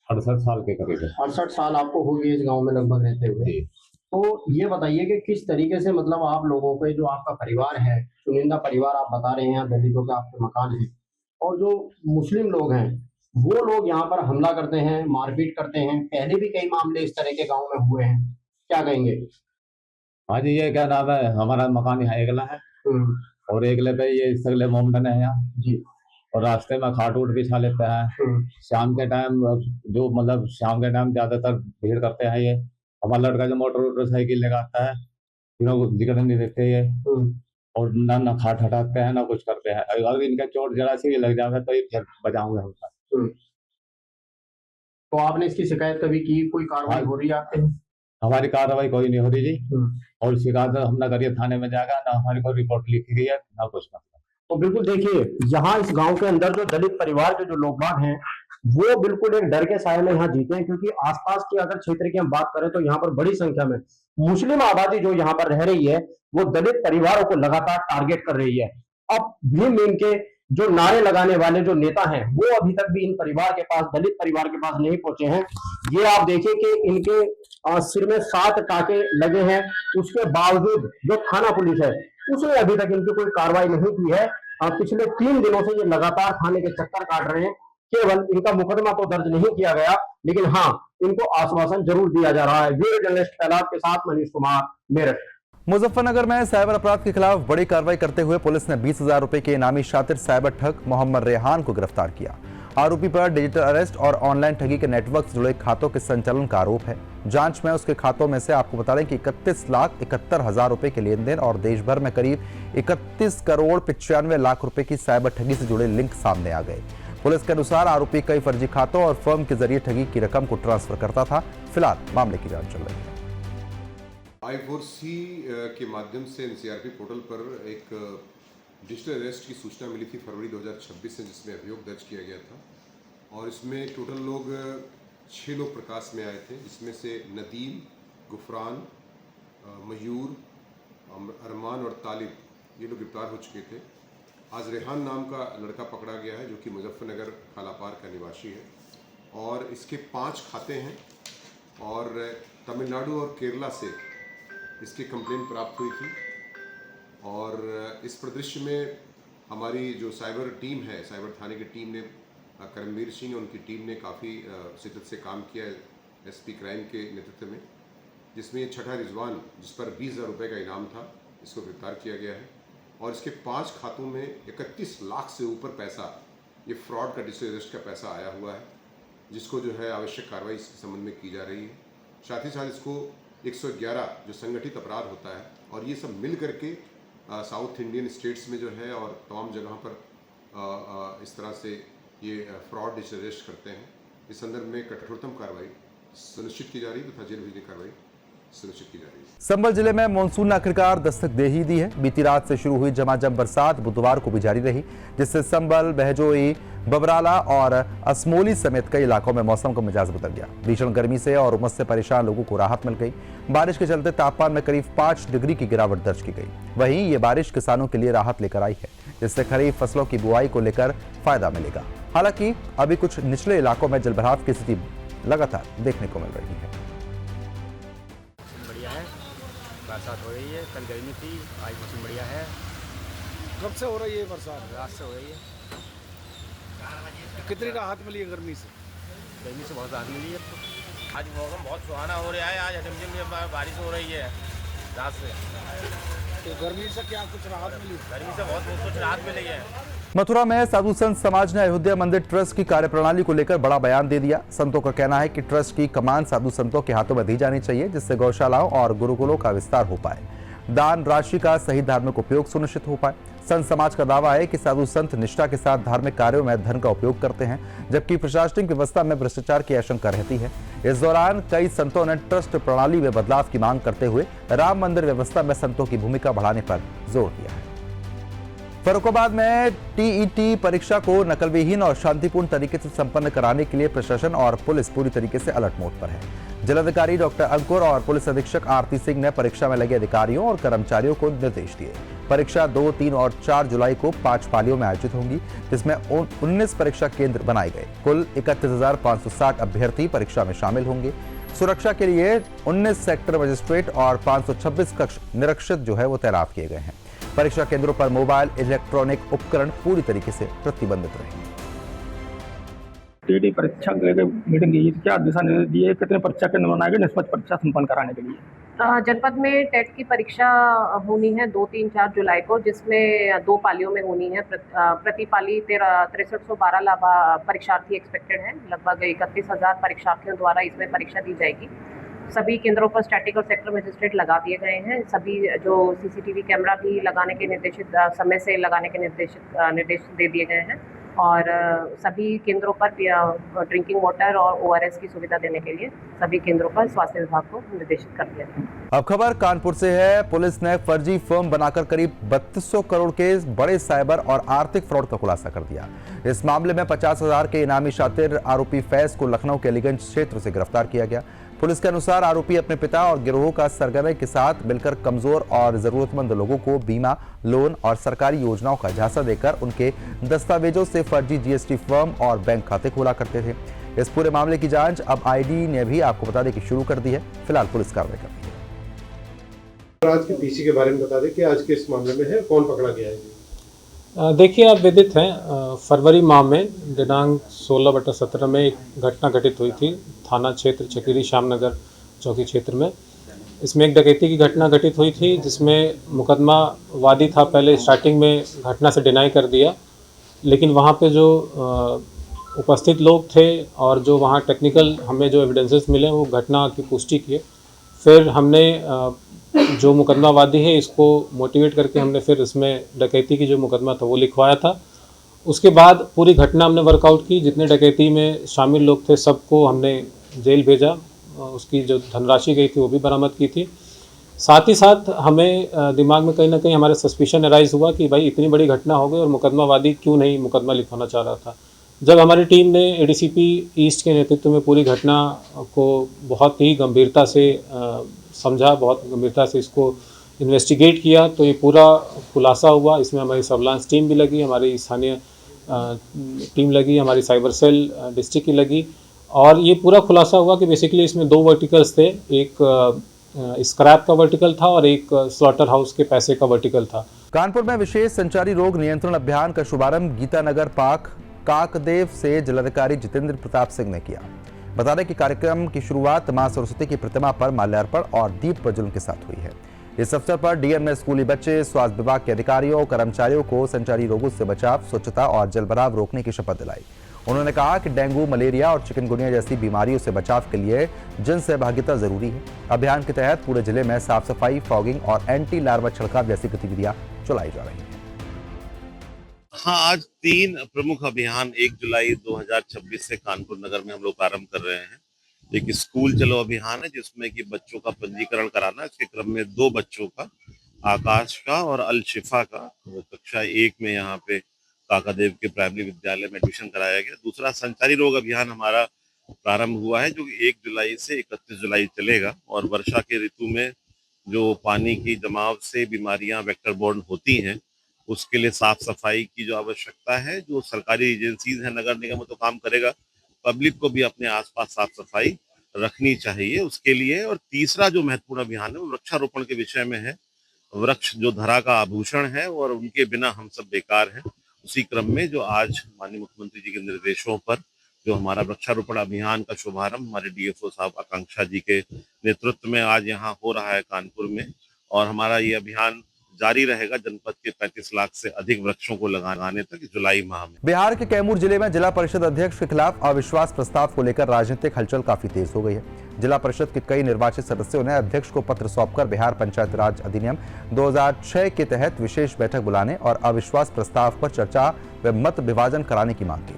Speaker 9: 68 साल के करीब है।
Speaker 4: 68 साल आपको हो गई इस गांव में लगभग रहते हुए। तो ये बताइए कि किस तरीके से मतलब आप लोगों के, जो आपका परिवार है, चुनिंदा परिवार आप बता रहे हैं, दलितों के आपके मकान हैं, और जो मुस्लिम लोग हैं वो लोग यहाँ पर हमला करते हैं, मारपीट करते हैं। पहले भी कई मामले इस तरह के गांव में हुए हैं, क्या कहेंगे?
Speaker 9: हाँ जी, ये क्या नाम है, हमारा मकान यहाँ एकला है, और एकले पे ये सगले मोमडन है यहाँ जी, और रास्ते में खाट उट बिछा लेते हैं। शाम के टाइम जो मतलब शाम के टाइम ज्यादातर भीड़ करते हैं ये। हमारा लड़का जो मोटरसाइकिल लेकर आता है, दिक्कत नहीं देते ये, और ना खाट हटाते हैं ना कुछ करते हैं। अगर इनका चोट जरा सी भी लग जाएगा तो ये फिर बजाऊंगा उनका।
Speaker 4: तो आपने इसकी शिकायत कभी की, कोई कार्रवाई हो रही है आपके?
Speaker 9: हमारी कार्रवाई कोई नहीं हो रही जी। और शिकायत हम ना करिए थाने में जाएगा, ना हमारी कोई रिपोर्ट लिखी गई है, ना कुछ ना।
Speaker 4: तो बिल्कुल देखिए, यहाँ इस गांव के अंदर जो दलित परिवार के जो लोग बाग हैं वो बिल्कुल एक डर के साए में यहाँ जीते हैं, क्योंकि आसपास के अगर क्षेत्र की हम बात करें तो यहाँ पर बड़ी संख्या में मुस्लिम आबादी जो यहाँ पर रह रही है वो दलित परिवारों को लगातार टारगेट कर रही है। अब भीम इनके जो नारे लगाने वाले जो नेता हैं वो अभी तक भी इन परिवार के पास, दलित परिवार के पास नहीं पहुंचे हैं। ये आप देखिए कि इनके सिर में 7 टाके लगे हैं, उसके बावजूद जो थाना पुलिस है उसने अभी तक इनकी कोई कार्रवाई नहीं की है। पिछले 3 दिनों से ये लगातार थाने के चक्कर काट रहे हैं। केवल इनका मुकदमा तो दर्ज नहीं किया गया, लेकिन हाँ, इनको आश्वासन जरूर दिया जा रहा है। वीडियो जर्नलिस्ट फैलाद के साथ मनीष कुमार, मेरठ।
Speaker 1: मुजफ्फरनगर में साइबर अपराध के खिलाफ बड़ी कार्रवाई करते हुए पुलिस ने 20,000 रुपए के इनामी शातिर साइबर ठग मोहम्मद रेहान को गिरफ्तार किया। आरोपी पर डिजिटल अरेस्ट और ऑनलाइन ठगी के नेटवर्क से जुड़े खातों के संचालन का आरोप है। जांच में उसके खातों में से आपको बता दें कि 31,71,000 रुपए के लेन देन और देश भर में करीब 31 करोड़ 95 लाख रुपए की साइबर ठगी से जुड़े लिंक सामने आ गए। पुलिस के अनुसार आरोपी कई फर्जी खातों और फर्म के जरिए ठगी की रकम को ट्रांसफर करता था। फिलहाल मामले की जांच चल रही है।
Speaker 10: I4C के माध्यम से एनसीआरपी पोर्टल पर एक डिजिटल अरेस्ट की सूचना मिली थी फरवरी 2026 से, जिसमें अभियोग दर्ज किया गया था। और इसमें टोटल लोग 6 लोग प्रकाश में आए थे, जिसमें से नदीम, गुफरान, मयूर, अरमान और तालिब, ये लोग गिरफ्तार हो चुके थे। आज रेहान नाम का लड़का पकड़ा गया है, जो कि मुजफ्फरनगर खालापार का निवासी है, और इसके 5 खाते हैं। और तमिलनाडु और केरला से इसकी कंप्लेंट प्राप्त हुई थी। और इस परिदृश्य में हमारी जो साइबर टीम है, साइबर थाने की टीम ने, करमवीर सिंह और उनकी टीम ने काफ़ी शिद्दत से काम किया है एसपी क्राइम के नेतृत्व में, जिसमें ये छठा रिजवान, जिस पर 20,000 रुपये का इनाम था, इसको गिरफ्तार किया गया है। और इसके 5 खातों में 31 लाख से ऊपर पैसा, ये फ्रॉड का डिजिटल अरेस्ट का पैसा आया हुआ है, जिसको जो है आवश्यक कार्रवाई इस संबंध में की जा रही है। साथ ही साथ इसको 111 जो संगठित अपराध होता है, और ये सब मिल करके साउथ इंडियन स्टेट्स में जो है और तमाम जगहों पर इस तरह से ये फ्रॉड डिजिटल अरेस्ट करते हैं। इस संदर्भ में कठोरतम कार्रवाई सुनिश्चित की जा रही है तथा जेल भेजने की कार्रवाई सुनिश्चित की जा रही है।
Speaker 1: संभल जिले में मानसून ने आखिरकार दस्तक दे ही दी है। बीती रात से शुरू हुई झमाझम बरसात बुधवार को भी जारी रही, जिससे संभल, बहजोई, बबराला और असमोली समेत कई इलाकों में मौसम का मिजाज बदल गया। भीषण गर्मी से और उमस से परेशान लोगों को राहत मिल गई। बारिश के चलते तापमान में करीब 5 डिग्री की गिरावट दर्ज की गई। वहीं ये बारिश किसानों के लिए राहत लेकर आई है, जिससे खरीफ फसलों की बुआई को लेकर फायदा मिलेगा। हालांकि अभी कुछ निचले इलाकों में जलभराव की स्थिति लगातार देखने को मिल रही है।
Speaker 11: बढ़िया है, बरसात हो रही है, कल गर्मी थी, आज मौसम बढ़िया है।
Speaker 2: कब से हो रही है बरसात?
Speaker 11: रात से हो रही है।
Speaker 2: कितनी राहत मिली है गर्मी से?
Speaker 11: गर्मी से बहुत राहत मिली है। तो आज मौसम बहुत सुहाना हो रहा है, आज झमझम बारिश हो रही है रात से।
Speaker 2: तो गर्मी से क्या कुछ राहत मिली?
Speaker 11: गर्मी से बहुत कुछ राहत मिली है।
Speaker 1: मथुरा में साधु संत समाज ने अयोध्या मंदिर ट्रस्ट की कार्यप्रणाली को लेकर बड़ा बयान दे दिया। संतों का कहना है कि ट्रस्ट की कमान साधु संतों के हाथों में दी जानी चाहिए, जिससे गौशालाओं और गुरुकुलों का विस्तार हो पाए, दान राशि का सही धार्मिक उपयोग सुनिश्चित हो पाए। संत समाज का दावा है कि साधु संत निष्ठा के साथ धार्मिक कार्यों में धन का उपयोग करते हैं, जबकि प्रशासनिक व्यवस्था में भ्रष्टाचार की आशंका रहती है। इस दौरान कई संतों ने ट्रस्ट प्रणाली में बदलाव की मांग करते हुए राम मंदिर व्यवस्था में संतों की भूमिका बढ़ाने पर जोर दिया है। फर्रुखाबाद में टीईटी परीक्षा को नकलविहीन और शांतिपूर्ण तरीके से संपन्न कराने के लिए प्रशासन और पुलिस पूरी तरीके से अलर्ट मोड पर है। जिलाधिकारी डॉक्टर अंकुर और पुलिस अधीक्षक आरती सिंह ने परीक्षा में लगे अधिकारियों और कर्मचारियों को निर्देश दिए। परीक्षा 2, 3 और 4 जुलाई को 5 पालियों में आयोजित होंगी, जिसमें 19 परीक्षा केंद्र बनाए गए। कुल 31,560 अभ्यर्थी परीक्षा में शामिल होंगे। सुरक्षा के लिए 19 सेक्टर मजिस्ट्रेट और 526 कक्ष निरीक्षक जो है वो तैनात किए गए हैं। परीक्षा केंद्रों पर मोबाइल इलेक्ट्रॉनिक उपकरण पूरी तरीके से प्रतिबंधित रहेंगे।
Speaker 12: टीईटी परीक्षा मीटिंग की क्या दिशा निर्देश दिए, कितने परीक्षा केंद्र बनाए गए निष्पक्ष परीक्षा संपन्न कराने के लिए?
Speaker 13: जनपद में टेट की परीक्षा होनी है 2, 3, 4 जुलाई को, जिसमें 2 पालियों में होनी है। प्रति पाली 6312 परीक्षार्थी एक्सपेक्टेड हैं। लगभग 31,000 परीक्षार्थियों द्वारा इसमें परीक्षा दी जाएगी। सभी केंद्रों पर स्टैटिक और सेक्टर मजिस्ट्रेट लगा दिए गए हैं। सभी जो सीसीटीवी कैमरा भी लगाने के निर्देशित समय से लगाने के निर्देश दे दिए गए हैं और सभी केंद्रों पर ड्रिंकिंग वाटर और ओआरएस की सुविधा देने के लिए सभी केंद्रों पर स्वास्थ्य विभाग को निर्देशित कर दिया गया।
Speaker 1: अब खबर कानपुर से है। पुलिस ने फर्जी फर्म बनाकर करीब 3200 करोड़ के बड़े साइबर और आर्थिक फ्रॉड का खुलासा कर दिया। इस मामले में 50,000 के इनामी शातिर आरोपी फैज को लखनऊ के अलीगंज क्षेत्र से गिरफ्तार किया गया। पुलिस के अनुसार आरोपी अपने पिता और गिरोह का सरगना के साथ मिलकर कमजोर और जरूरतमंद लोगों को बीमा, लोन और सरकारी योजनाओं का झांसा देकर उनके दस्तावेजों से फर्जी जीएसटी फर्म और बैंक खाते खोला करते थे। इस पूरे मामले की जांच अब आईडी ने भी आपको बता दें कि शुरू कर दी है। फिलहाल पुलिस कार्रवाई कर रही है।
Speaker 14: आज के पीसी के बारे में बता दें कि आज के इस मामले में है, कौन पकड़ा गया है?
Speaker 15: देखिए, आप विदित हैं, फरवरी माह में दिनांक 16/17 में एक घटना घटित हुई थी थाना क्षेत्र चकीरी श्यामनगर चौकी क्षेत्र में। इसमें एक डकैती की घटना घटित हुई थी जिसमें मुकदमा वादी था। पहले स्टार्टिंग में घटना से डिनाई कर दिया, लेकिन वहाँ पे जो उपस्थित लोग थे और जो वहाँ टेक्निकल हमें जो एविडेंसेस मिले वो घटना की पुष्टि किए। फिर हमने जो मुकदमावादी है इसको मोटिवेट करके हमने फिर इसमें डकैती की जो मुकदमा था वो लिखवाया था। उसके बाद पूरी घटना हमने वर्कआउट की। जितने डकैती में शामिल लोग थे सबको हमने जेल भेजा। उसकी जो धनराशि गई थी वो भी बरामद की थी। साथ ही साथ हमें दिमाग में कहीं ना कहीं हमारे सस्पिशन अराइज हुआ कि भाई इतनी बड़ी घटना हो गई और मुकदमावादी क्यों नहीं मुकदमा लिखवाना चाह रहा था। जब हमारी टीम ने एडीसीपी ईस्ट के नेतृत्व में पूरी घटना को बहुत ही गंभीरता से समझा, बहुत गंभीरता से इसको इन्वेस्टिगेट किया, तो ये पूरा खुलासा हुआ। इसमें हमारी सर्विलांस टीम भी लगी, हमारी स्थानीय टीम लगी, हमारी साइबर सेल डिस्ट्रिक्ट की लगी और ये पूरा खुलासा हुआ कि बेसिकली इसमें 2 वर्टिकल्स थे। एक स्क्रैप का वर्टिकल था और एक स्लॉटर हाउस के पैसे का वर्टिकल था।
Speaker 1: कानपुर में विशेष संचारी रोग नियंत्रण अभियान का शुभारंभ गीतानगर पार्क काकदेव से जिलाधिकारी जितेंद्र प्रताप सिंह ने किया। बता दें कि कार्यक्रम की शुरुआत मां सरस्वती की प्रतिमा पर माल्यार्पण और दीप प्रज्वलन के साथ हुई है। इस अवसर पर डीएम ने स्कूली बच्चे, स्वास्थ्य विभाग के अधिकारियों, कर्मचारियों को संचारी रोगों से बचाव, स्वच्छता और जलभराव रोकने की शपथ दिलाई। उन्होंने कहा कि डेंगू, मलेरिया और चिकनगुनिया जैसी बीमारियों से बचाव के लिए जन सहभागिता जरूरी है। अभियान के तहत पूरे जिले में साफ सफाई, फॉगिंग और एंटी लार्वा छिड़काव जैसी गतिविधियां चलाई जा रही हैं।
Speaker 16: हाँ, आज 3 प्रमुख अभियान 1 जुलाई 2026 से कानपुर नगर में हम लोग प्रारंभ कर रहे हैं। एक स्कूल चलो अभियान है जिसमें कि बच्चों का पंजीकरण कराना। इसके क्रम में 2 बच्चों का, आकाश का और अल शिफा का, कक्षा 1 में यहाँ पे काकादेव के प्राइमरी विद्यालय में एडमिशन कराया गया। दूसरा संचारी रोग अभियान हमारा प्रारंभ हुआ है जो 1 जुलाई से 31 जुलाई चलेगा और वर्षा के ऋतु में जो पानी की जमाव से बीमारियां वेक्टर बोर्न होती हैं उसके लिए साफ सफाई की जो आवश्यकता है, जो सरकारी एजेंसीज हैं, नगर निगम तो काम करेगा, पब्लिक को भी अपने आसपास साफ सफाई रखनी चाहिए उसके लिए। और तीसरा जो महत्वपूर्ण अभियान है वो वृक्षारोपण के विषय में है। वृक्ष जो धरा का आभूषण है और उनके बिना हम सब बेकार हैं। उसी क्रम में जो आज माननीय मुख्यमंत्री जी के निर्देशों पर जो हमारा वृक्षारोपण अभियान का शुभारंभ हमारे डीएफओ साहब आकांक्षा जी के नेतृत्व में आज यहाँ हो रहा है कानपुर में, और हमारा ये अभियान जारी रहेगा जनपद के 35 लाख से अधिक वृक्षों को लगाने तक जुलाई माह में।
Speaker 1: बिहार के कैमूर जिले में जिला परिषद अध्यक्ष के खिलाफ अविश्वास प्रस्ताव को लेकर राजनीतिक हलचल काफी तेज हो गई है। जिला परिषद के कई निर्वाचित सदस्यों ने अध्यक्ष को पत्र सौंपकर बिहार पंचायत राज अधिनियम 2006 के तहत विशेष बैठक बुलाने और अविश्वास प्रस्ताव पर चर्चा व मत विभाजन कराने की मांग की।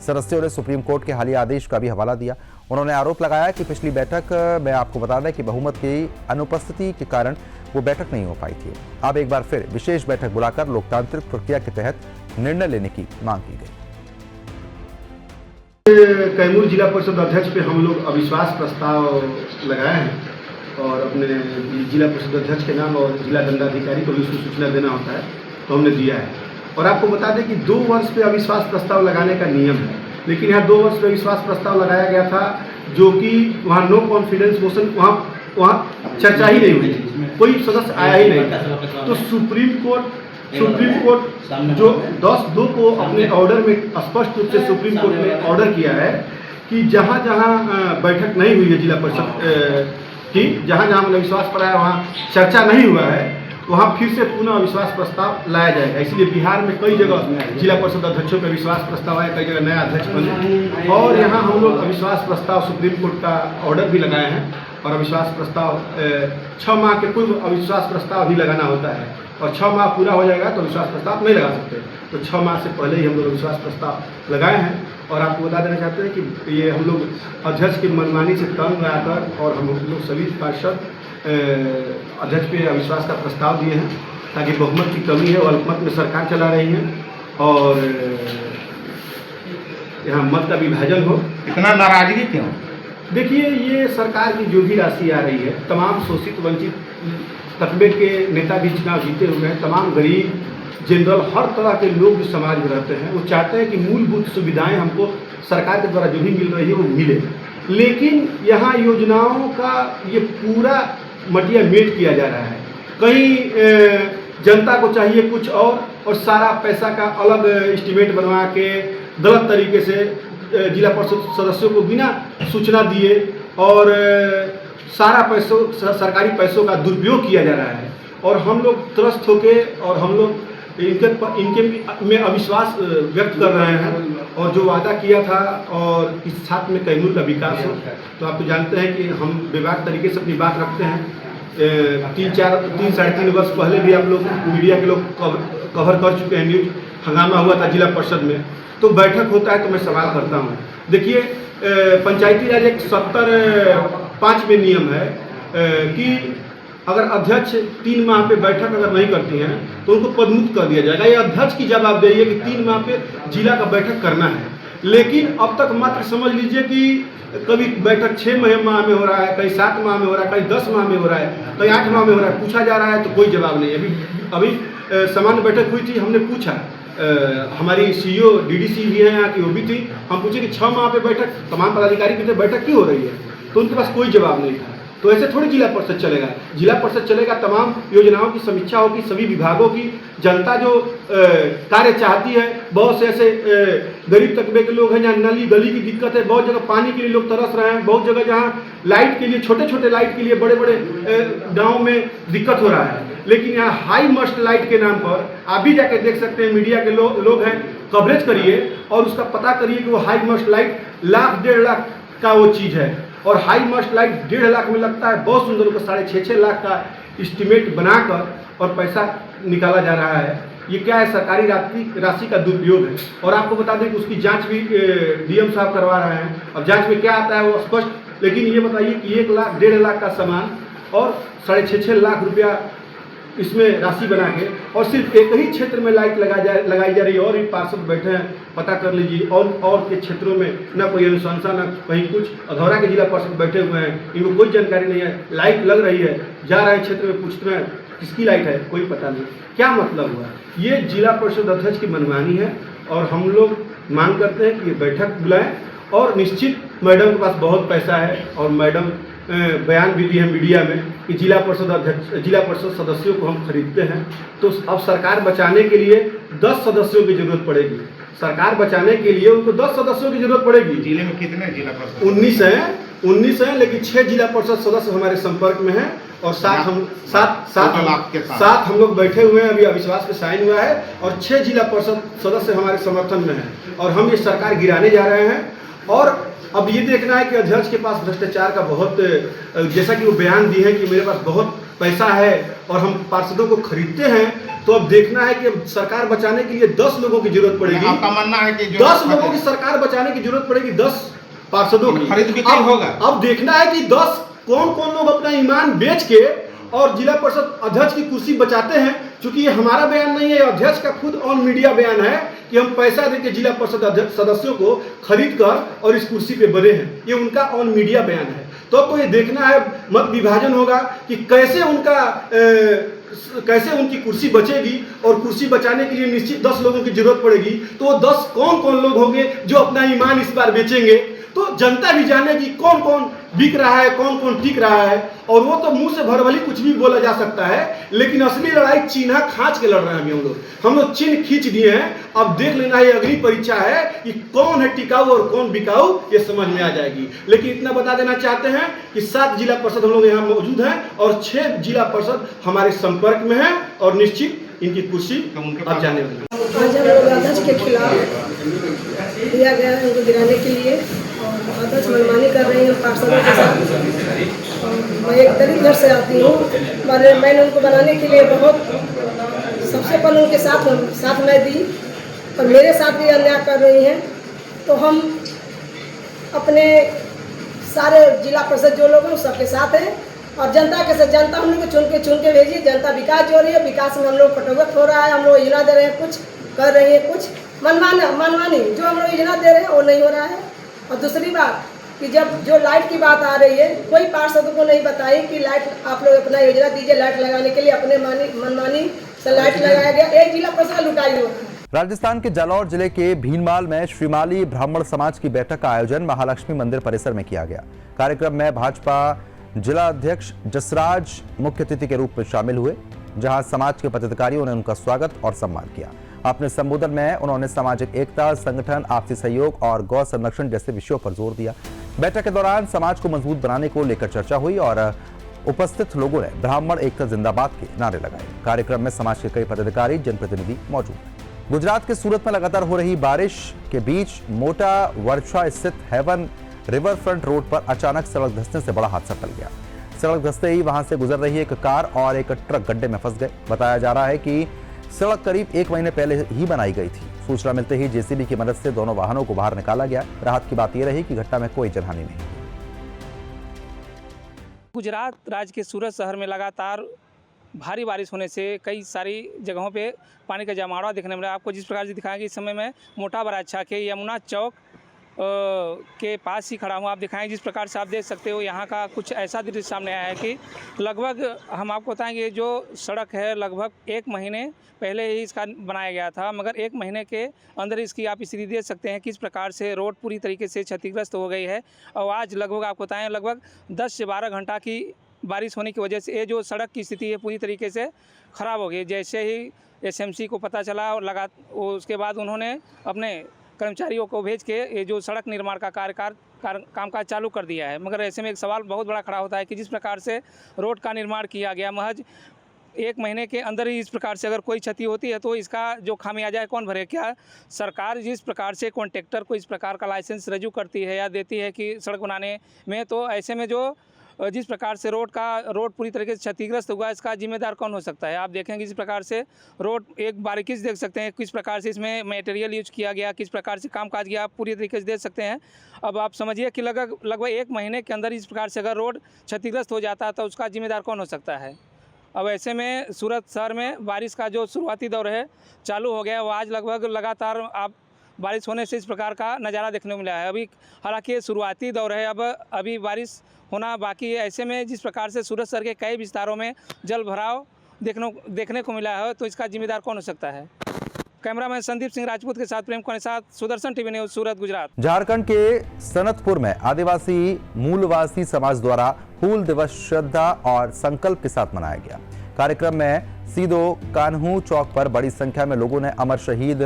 Speaker 1: सदस्यों ने सुप्रीम कोर्ट के हालिया आदेश का भी हवाला दिया। उन्होंने आरोप लगाया कि पिछली बैठक में आपको बता दें कि बहुमत की अनुपस्थिति के कारण वो बैठक नहीं हो पाई थी। अब एक बार फिर विशेष बैठक बुलाकर लोकतांत्रिक प्रक्रिया के तहत निर्णय लेने की मांग की गई।
Speaker 14: कैमूर जिला परिषद अध्यक्ष पे हम लोग अविश्वास प्रस्ताव लगाए हैं और अपने जिला परिषद अध्यक्ष के नाम और जिला दंडाधिकारी को भी उसकी सूचना देना होता है, तो हमने दिया है। और आपको बता दें कि 2 वर्ष पे अविश्वास प्रस्ताव लगाने का नियम है, लेकिन यहाँ 2 वर्ष पे अविश्वास प्रस्ताव लगाया गया था जो कि वहाँ नो कॉन्फिडेंस मोशन वहाँ चर्चा ही नहीं हुई, कोई सदस्य आया ही नहीं। तो सुप्रीम कोर्ट जो 10/2 को अपने ऑर्डर में स्पष्ट रूप से सुप्रीम कोर्ट ने ऑर्डर किया है कि जहाँ जहाँ बैठक नहीं हुई है जिला परिषद की, जहाँ जहाँ अविश्वास पर आया वहाँ चर्चा नहीं हुआ है, वहाँ फिर से पुनः अविश्वास प्रस्ताव लाया जाएगा। इसलिए बिहार में कई जगह जिला परिषद अध्यक्षों पर अविश्वास प्रस्ताव आया, कई जगह नया अध्यक्ष बने और यहाँ हम लोग अविश्वास प्रस्ताव सुप्रीम कोर्ट का ऑर्डर भी लगाए हैं और अविश्वास प्रस्ताव 6 माह के पूर्व अविश्वास प्रस्ताव भी लगाना होता है, और 6 माह पूरा हो जाएगा तो अविश्वास प्रस्ताव नहीं लगा सकते। तो 6 माह से पहले ही हम लोग अविश्वास प्रस्ताव लगाए हैं। और आपको बता देना चाहते हैं कि ये हम लोग अध्यक्ष की मनमानी से तंग आकर और हम लोग सभी पार्षद अध्यक्ष पे अविश्वास का प्रस्ताव दिए हैं, ताकि बहुमत की कमी है, वो अल्पमत में सरकार चला रही है और यहाँ मत का विभाजन हो।
Speaker 2: इतना नाराजगी क्यों?
Speaker 14: देखिए, ये सरकार की जो भी राशि आ रही है, तमाम शोषित वंचित तबके के नेता भी चुनाव जीते हुए हैं, तमाम गरीब जनरल हर तरह के लोग जो समाज में रहते हैं वो चाहते हैं कि मूलभूत सुविधाएं हमको सरकार के द्वारा जो भी मिल रही है वो मिले, लेकिन यहाँ योजनाओं का ये पूरा मटिया मेट किया जा रहा है। कहीं जनता को चाहिए कुछ और सारा पैसा का अलग एस्टीमेट बनवा के गलत तरीके से जिला परिषद सदस्यों को बिना सूचना दिए और सारा सरकारी पैसों का दुरुपयोग किया जा रहा है। और हम लोग त्रस्त होके और हम लोग इनके में अविश्वास व्यक्त कर रहे हैं, और जो वादा किया था और इस छात्र में कैमूर का विकास हो, तो आप तो जानते हैं कि हम बेबाक तरीके से अपनी बात रखते हैं। 3-3.5 वर्ष पहले भी आप लोग मीडिया के लोग कवर कर चुके हैं, न्यूज हंगामा हुआ था जिला परिषद में, तो बैठक होता है तो मैं सवाल करता हूँ। देखिए, पंचायती राज एक 70(5) में नियम है कि अगर अध्यक्ष 3 माह पे बैठक अगर नहीं करती हैं तो उनको पदमुक्त कर दिया जाएगा। ये अध्यक्ष की जवाबदेही है कि 3 माह पे जिला का बैठक करना है, लेकिन अब तक मात्र समझ लीजिए कि कभी बैठक 6 माह में हो रहा है, कहीं 7 माह में हो रहा है, कहीं 10 माह में हो रहा है, कहीं 8 माह में हो रहा है। पूछा जा रहा है तो कोई जवाब नहीं। अभी सामान्य बैठक हुई थी, हमने पूछा, हमारी CEO DDC भी है यहाँ की, वो भी थी, हम पूछे कि 6 माह पे बैठक तमाम पदाधिकारी की बैठक क्यों हो रही है, तो उनके पास कोई जवाब नहीं था। तो ऐसे थोड़ी जिला परिषद चलेगा। जिला परिषद चलेगा, तमाम योजनाओं की समीक्षा होगी, सभी विभागों की, जनता जो कार्य चाहती है। बहुत से ऐसे गरीब तबके के लोग हैं जहाँ नाली गली की दिक्कत है, बहुत जगह पानी के लिए लोग तरस रहे हैं, बहुत जगह जहाँ लाइट के लिए, छोटे छोटे लाइट के लिए बड़े बड़े गाँव में दिक्कत हो रहा है। लेकिन यहाँ हाई मस्ट लाइट के नाम पर आप भी जाके देख सकते हैं, मीडिया के लोग हैं, कवरेज करिए और उसका पता करिए कि वो हाई मस्ट लाइट 1-1.5 लाख का वो चीज़ है, और हाई मस्ट लाइट 1.5 लाख में लगता है। बहुत सुंदर को 6.5 लाख का एस्टीमेट बनाकर और पैसा निकाला जा रहा है। ये क्या है? सरकारी राशि का दुरुपयोग है। और आपको बता दें कि उसकी जांच भी DM साहब करवा रहे हैं। अब जांच में क्या आता है वो स्पष्ट, लेकिन ये बताइए कि 1 लाख 1.5 लाख का सामान और 6.5 लाख रुपया इसमें राशि बना के, और सिर्फ एक ही क्षेत्र में लाइट लगाई जा रही है। और भी पार्षद बैठे हैं, पता कर लीजिए, और के क्षेत्रों में ना कोई अनुशंसा, ना कहीं कुछ। अधौरा के जिला पार्षद बैठे हुए हैं, इनको कोई जानकारी नहीं है। लाइट लग रही है, जा रहे क्षेत्र में पूछते हैं किसकी लाइट है, कोई पता नहीं। क्या मतलब हुआ? ये जिला परिषद अध्यक्ष की मनमानी है, और हम लोग मांग करते हैं कि ये बैठक बुलाएं। और निश्चित मैडम के पास बहुत पैसा है, और मैडम बयान भी दिए हैं मीडिया में कि जिला परिषद सदस्यों को हम खरीदते हैं। तो अब सरकार बचाने के लिए 10 सदस्यों की जरूरत पड़ेगी। सरकार बचाने के लिए उनको 10 सदस्यों की जरूरत पड़ेगी।
Speaker 2: जिले में कितने जिला परिषद?
Speaker 14: 19 हैं, लेकिन 6 जिला परिषद सदस्य हमारे संपर्क में हैं, और 7 हम लोग बैठे हुए हैं। अभी अविश्वास पे साइन हुआ है, और 6 जिला परिषद सदस्य हमारे समर्थन में हैं, और हम ये सरकार गिराने जा रहे हैं। और अब ये देखना है कि अध्यक्ष के पास भ्रष्टाचार का बहुत, जैसा कि वो बयान दिए हैं कि मेरे पास बहुत पैसा है और हम पार्षदों को खरीदते हैं, तो अब देखना है कि सरकार बचाने के लिए 10 लोगों की जरूरत पड़ेगी।
Speaker 2: आपका मानना है कि
Speaker 14: 10 लोगों की सरकार बचाने की जरूरत पड़ेगी, 10 पार्षदों की
Speaker 2: खरीद बिक्री होगा।
Speaker 14: अब देखना है कि 10 कौन कौन लोग अपना ईमान बेच के और जिला परिषद अध्यक्ष की कुर्सी बचाते हैं। चूंकि ये हमारा बयान नहीं है, अध्यक्ष का खुद ऑन मीडिया बयान है कि हम पैसा देके जिला परिषद अध्यक्ष सदस्यों को खरीद कर और इस कुर्सी पे बने हैं। ये उनका ऑन मीडिया बयान है। तो आपको ये देखना है, मत विभाजन होगा कि कैसे उनकी कुर्सी बचेगी, और कुर्सी बचाने के लिए निश्चित 10 लोगों की जरूरत पड़ेगी। तो वो 10 कौन कौन लोग होंगे जो अपना ईमान इस बार बेचेंगे, तो जनता भी जानेगी कौन कौन बिक रहा है, कौन कौन टिक रहा है। और वो तो मुंह से भरभली कुछ भी बोला जा सकता है, लेकिन असली लड़ाई चिन्ह खांच के लड़ रहे हैं हम लोग चिन्ह खींच दिए हैं। अब देख लेना, ये अग्नि परीक्षा है कि कौन है टिकाऊ और कौन बिकाऊ, ये समझ में आ जाएगी। लेकिन इतना बता देना चाहते हैं कि 7 जिला परिषद हम लोग यहाँ मौजूद हैं, और 6 जिला परिषद हमारे संपर्क में है, और निश्चित इनकी कुर्सी अब जाने वाली है।
Speaker 17: आज हम लोग अध्यक्ष के खिलाफ दिया गया है उनको गिराने के लिए, और अध्यक्ष मनमानी कर रही है पार्षदों के साथ। और मैं एक दलित घर से आती हूँ। मैंने उनको बनाने के लिए बहुत सबसे पहले उनके साथ मैं दी और मेरे साथ भी अन्याय कर रही हैं। तो हम अपने सारे जिला परिषद जो लोग हैं सबके साथ हैं और जनता के साथ जनता हम लोग को चुन के भेजिए। जनता विकास जो रही है, विकास में हम लोग कटौती हो रहा है। हम लोग योजना दे रहे हैं, कुछ कर रही है, कुछ मनमानी जो हम लोग योजना दे रहे हैं वो नहीं हो रहा है। और दूसरी बात कि जब जो लाइट की बात आ रही है, कोई पार्षद को नहीं बताई कि लाइट आप लोग अपना योजना दीजिए लाइट लगाने के लिए। अपने मनमानी से लाइट लगाया गया, एक जिला परिषद लुटाई हो रहा है।
Speaker 1: राजस्थान के जालौर जिले के भीनमाल में श्रीमाली ब्राह्मण समाज की बैठक का आयोजन महालक्ष्मी मंदिर परिसर में किया गया। कार्यक्रम में भाजपा जिला अध्यक्ष जसराज मुख्य अतिथि के रूप में शामिल हुए, जहां समाज के पदाधिकारियों ने उनका स्वागत और सम्मान किया। अपने संबोधन में उन्होंने सामाजिक एकता, संगठन, आपसी सहयोग और गौ संरक्षण जैसे विषयों पर जोर दिया। बैठक के दौरान समाज को मजबूत बनाने को लेकर चर्चा हुई और उपस्थित लोगों ने ब्राह्मण एकता जिंदाबाद के नारे लगाए। कार्यक्रम में समाज के कई पदाधिकारी, जनप्रतिनिधि मौजूद। गुजरात के सूरत में लगातार हो रही बारिश के बीच मोटा वर्षा स्थित हेवन रिवर फ्रंट रोड पर अचानक सड़क धंसने से बड़ा हादसा टल गया। सड़क धंसते ही वहां से गुजर रही एक कार और एक ट्रक गड्ढे में फंस गए। बताया जा रहा है कि सड़क करीब 1 महीने पहले ही बनाई गई थी। सूचना मिलते ही जेसीबी की मदद से दोनों वाहनों को बाहर निकाला गया। राहत की बात यह रही कि घटना में कोई जनहानि नहीं।
Speaker 18: गुजरात राज्य के सूरत शहर में लगातार भारी बारिश होने से कई सारी जगहों पे पानी का जमावड़ा देखने मिला। आपको जिस प्रकार से दिखाएंगे इस समय मैं मोटा बराच्छा के यमुना चौक के पास ही खड़ा हूँ। आप दिखाएंगे जिस प्रकार से आप देख सकते हो यहाँ का कुछ ऐसा दृश्य सामने आया है कि लगभग हम आपको बताएंगे जो सड़क है लगभग 1 महीने पहले ही इसका बनाया गया था, मगर 1 महीने के अंदर इसकी आप स्थिति देख सकते हैं किस प्रकार से रोड पूरी तरीके से क्षतिग्रस्त हो गई है। और आज लगभग आपको बताएं लगभग 10 से 12 घंटा की बारिश होने की वजह से ये जो सड़क की स्थिति है पूरी तरीके से ख़राब हो गई। जैसे ही एसएमसी को पता चला और उसके बाद उन्होंने अपने कर्मचारियों को भेज के ये जो सड़क निर्माण का कामकाज चालू कर दिया है। मगर ऐसे में एक सवाल बहुत बड़ा खड़ा होता है कि जिस प्रकार से रोड का निर्माण किया गया महज 1 महीने के अंदर ही इस प्रकार से अगर कोई क्षति होती है तो इसका जो खामियाजा है कौन भरे? क्या सरकार जिस प्रकार से कॉन्ट्रैक्टर को इस प्रकार का लाइसेंस रजू करती है या देती है कि सड़क बनाने में, तो ऐसे में जो जिस प्रकार से रोड पूरी तरीके से क्षतिग्रस्त हुआ इसका जिम्मेदार कौन हो सकता है? आप देखेंगे जिस प्रकार से रोड एक बारीकी से देख सकते हैं किस प्रकार से इसमें मटेरियल यूज किया गया, किस प्रकार से कामकाज किया, आप पूरी तरीके से देख सकते हैं। अब आप समझिए कि लगभग 1 महीने के अंदर इस प्रकार से अगर रोड क्षतिग्रस्त हो जाता है तो उसका जिम्मेदार कौन हो सकता है? अब ऐसे में सूरत शहर में बारिश का जो शुरुआती दौर है चालू हो गया, वो आज लगभग लगातार आप बारिश होने से इस प्रकार का नज़ारा देखने को मिला है। अभी हालांकि शुरुआती दौर है, अभी बारिश होना बाकी है। ऐसे में जिस प्रकार से सूरत शहर के कई विस्तारों में जल भराव देखने को मिला है तो इसका जिम्मेदार कौन हो सकता है? कैमरामैन संदीप सिंह राजपूत के साथ प्रेम के साथ सुदर्शन टीवी न्यूज सूरत गुजरात।
Speaker 1: झारखंड के सनतपुर में आदिवासी मूलवासी समाज द्वारा हूल दिवस श्रद्धा और संकल्प के साथ मनाया गया। कार्यक्रम में सीधो कान्हू चौक पर बड़ी संख्या में लोगों ने अमर शहीद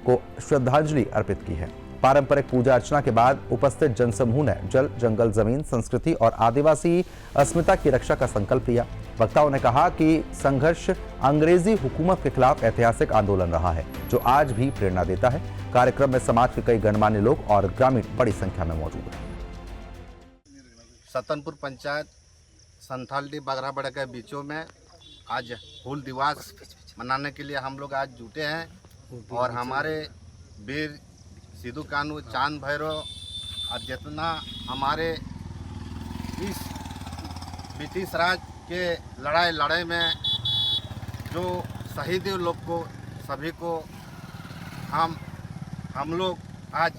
Speaker 1: को श्रद्धांजलि अर्पित की है। पारंपरिक पूजा अर्चना के बाद उपस्थित जनसमूह ने जल, जंगल, जमीन, संस्कृति और आदिवासी अस्मिता की रक्षा का संकल्प लिया। वक्ताओं ने कहा कि संघर्ष अंग्रेजी हुकूमत के खिलाफ ऐतिहासिक आंदोलन रहा है जो आज भी प्रेरणा देता है। कार्यक्रम में समाज के कई गणमान्य लोग और ग्रामीण बड़ी संख्या में मौजूद हैं।
Speaker 19: सतनपुर पंचायत संथालडी बागराबड़ा के बीचों में आज हूल दिवस मनाने के लिए हम लोग आज जुटे हैं और हमारे वीर सिद्धू कान्हू, चांद भैरव और जितना हमारे इस ब्रिटिश राज के लड़ाई में जो शहीद लोग को सभी को हम लोग आज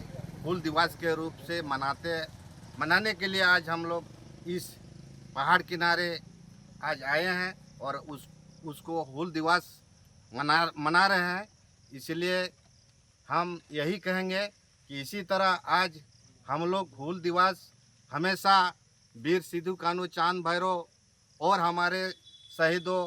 Speaker 19: हूल दिवस के रूप से मनाने के लिए आज हम लोग इस पहाड़ किनारे आज आए हैं और उसको हूल दिवस मना रहे हैं। इसलिए हम यही कहेंगे कि इसी तरह आज हम लोग हूल दिवस हमेशा वीर सिद्धू कान्हू, चांद भैरव और हमारे शहीदों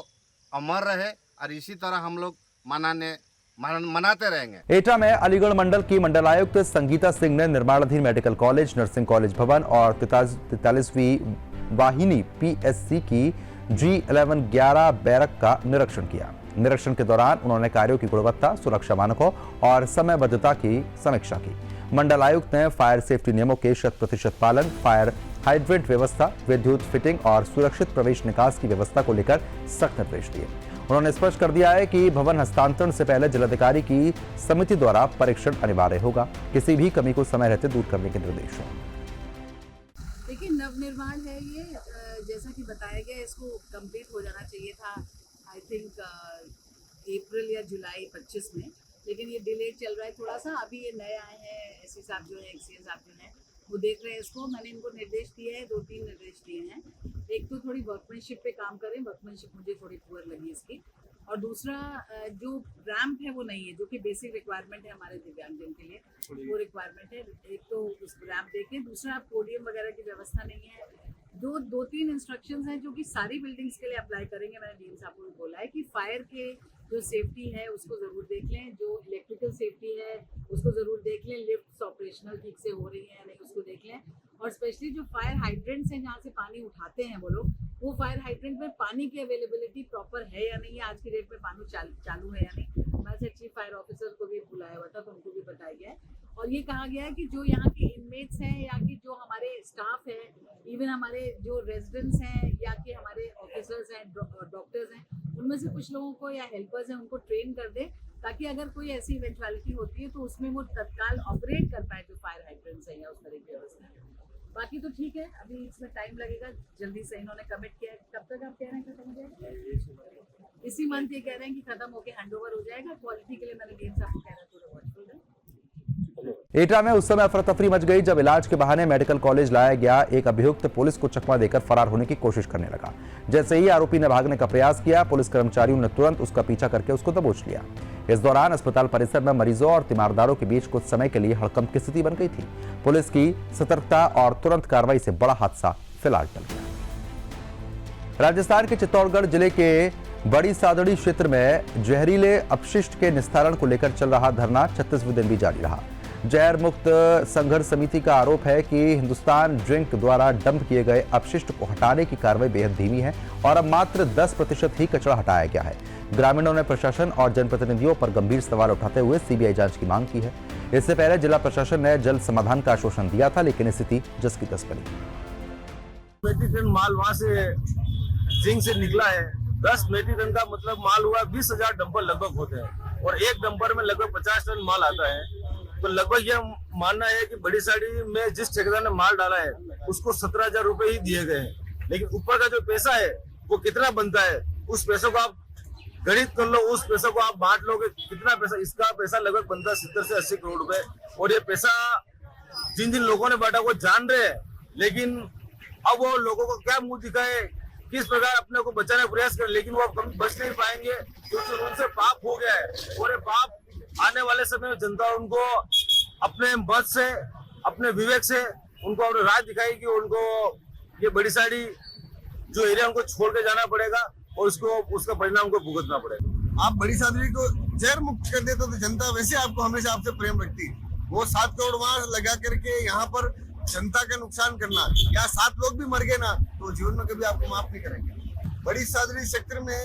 Speaker 19: अमर रहे और इसी तरह हम लोग मनाते रहेंगे।
Speaker 1: एटा में अलीगढ़ मंडल की मंडलायुक्त संगीता सिंह ने निर्माणाधीन मेडिकल कॉलेज, नर्सिंग कॉलेज भवन और 43वीं वाहिनी PSC की G11-11 बैरक का निरीक्षण किया। निरीक्षण के दौरान उन्होंने कार्यों की गुणवत्ता, सुरक्षा मानकों और समयबद्धता की समीक्षा की। मंडल आयुक्त ने फायर सेफ्टी नियमों के 100% पालन, फायर हाइड्रेंट व्यवस्था, विद्युत फिटिंग और सुरक्षित प्रवेश निकास की व्यवस्था को लेकर सख्त निर्देश दिए। उन्होंने स्पष्ट कर दिया है कि भवन हस्तांतरण से पहले जिलाधिकारी की समिति द्वारा परीक्षण अनिवार्य होगा। किसी भी कमी को समय रहते दूर करने के निर्देश हैं।
Speaker 20: देखिए, नवनिर्माण है ये, जैसा कि बताया गया, इसको कंप्लीट हो जाना चाहिए था आई थिंक अप्रैल या जुलाई 25 में, लेकिन ये डिले चल रहा है थोड़ा सा। अभी ये नए आए हैं एससी साहब जो है, एक्सीएस साहब जो है, वो देख रहे हैं इसको। मैंने इनको निर्देश दिए हैं, 2-3 निर्देश दिए हैं। एक तो थोड़ी वर्कमैनशिप पे काम करें, वर्कमैनशिप मुझे थोड़ी पुअर लगी इसकी। और दूसरा, जो रैंप है वो नहीं है, जो कि बेसिक रिक्वायरमेंट है हमारे दिव्यांगजन के लिए, वो रिक्वायरमेंट है। एक तो उस रैंप देखें, दूसरा पोडियम वगैरह की व्यवस्था नहीं है। 2-3 इंस्ट्रक्शंस हैं जो कि सारी बिल्डिंग्स के लिए अप्लाई करेंगे। मैंने डीएम साहब को भी बोला है कि फायर के जो सेफ्टी है उसको ज़रूर देख लें, जो इलेक्ट्रिकल सेफ्टी है उसको ज़रूर देख लें, लिफ्ट्स ऑपरेशनल ठीक से हो रही हैं या नहीं उसको देख लें। और स्पेशली जो फायर हाइड्रेंट्स हैं जहाँ से पानी उठाते हैं वो लोग, वो फायर हाइड्रेंट में पानी की अवेलेबिलिटी प्रॉपर है या नहीं, आज की डेट में पानी चालू है या नहीं। मैं से चीफ फायर ऑफिसर को भी बुलाया हुआ था तो उनको भी बताया गया है। और ये कहा गया है कि जो यहाँ के इनमेट्स हैं या कि जो हमारे स्टाफ है, इवन हमारे जो रेजिडेंट्स हैं या कि हमारे ऑफिसर्स हैं, डॉक्टर्स हैं, उनमें से कुछ लोगों को या हेल्पर्स हैं उनको ट्रेन कर दे, ताकि अगर कोई ऐसी इवेंचुअलिटी होती है तो उसमें वो तत्काल ऑपरेट कर पाए जो फायर हाइड्रेंट्स हैं या उस तरह की व्यवस्था है। बाकी तो ठीक है, अभी इसमें टाइम लगेगा, जल्दी से इन्होंने कमिट किया है। कब तक आप कह रहे हैं खत्म हो जाएगा? इसी मंथ ये कह रहे हैं कि खत्म होकर हैंडओवर हो जाएगा। क्वालिटी के लिए मैंने डीएम साहब को कह रहा थोड़ा वॉचफुल है।
Speaker 1: एटा में उस समय अफरा तफरी मच गई जब इलाज के बहाने मेडिकल कॉलेज लाया गया एक अभियुक्त पुलिस को चकमा देकर फरार होने की कोशिश करने लगा। जैसे ही आरोपी ने भागने का प्रयास किया, पुलिस कर्मचारियों ने तुरंत उसका पीछा करके उसको दबोच लिया। इस दौरान अस्पताल परिसर में मरीजों और तीमारदारों के बीच कुछ समय के लिए हड़कंप की स्थिति बन गई थी। पुलिस की सतर्कता और तुरंत कार्रवाई से बड़ा हादसा फिलहाल टल गया। राजस्थान के चित्तौड़गढ़ जिले के बड़ी सादड़ी क्षेत्र में जहरीले अपशिष्ट के निस्तारण को लेकर चल रहा धरना 36वें दिन भी जारी रहा। जहर मुक्त संघर्ष समिति का आरोप है कि हिंदुस्तान ड्रिंक द्वारा डंप किए गए अपशिष्ट को हटाने की कार्रवाई बेहद धीमी है और अब मात्र 10% ही कचरा हटाया गया है। ग्रामीणों ने प्रशासन और जनप्रतिनिधियों पर गंभीर सवाल उठाते हुए सीबीआई जांच की मांग की है। इससे पहले जिला प्रशासन ने जल्द समाधान का आश्वासन दिया था, लेकिन स्थिति जस की तस बनी।
Speaker 21: मेट्रिक टन माल वहाँ से जिंक से निकला है। 10 मेट्रिक टन का मतलब माल हुआ 20,000 डंपर लगभग होते हैं और एक डंपर में लगभग 50 टन माल आता है। तो लगभग यह मानना है कि बड़ी साड़ी में जिस ठेकेदार ने माल डाला है उसको 17,000 रुपए ही दिए गए हैं, लेकिन ऊपर का जो पैसा है वो कितना बनता है, उस पैसे को आप गणित कर लो, उस पैसे को आप बांट लोगे कितना पैसा, इसका पैसा लगभग बनता है 70 से 80 करोड़ रुपए। और ये पैसा जिन जिन लोगों ने बांटा वो जान रहे हैं, लेकिन अब वो लोगों को क्या मुंह दिखाए, किस प्रकार अपने को बचाने का प्रयास करें, लेकिन वो कभी बच नहीं पाएंगे क्योंकि उनसे पाप हो गया है। और ये पाप आने वाले समय में जनता उनको अपने मत से, अपने विवेक से उनको अपने राह दिखाएगी। उनको ये बड़ी साड़ी जो एरिया उनको छोड़ के जाना पड़ेगा और उसका परिणाम को भुगतना पड़ेगा।
Speaker 22: आप बड़ी सादड़ी को जहर मुक्त कर देते तो जनता वैसे आपको हमेशा आपसे प्रेम रखती है। वो 7 करोड़ वहां लगा करके यहाँ पर जनता का नुकसान करना, या 7 लोग भी मर गए ना तो जीवन में कभी आपको माफ नहीं करेंगे। बड़ी सादड़ी सेक्टर में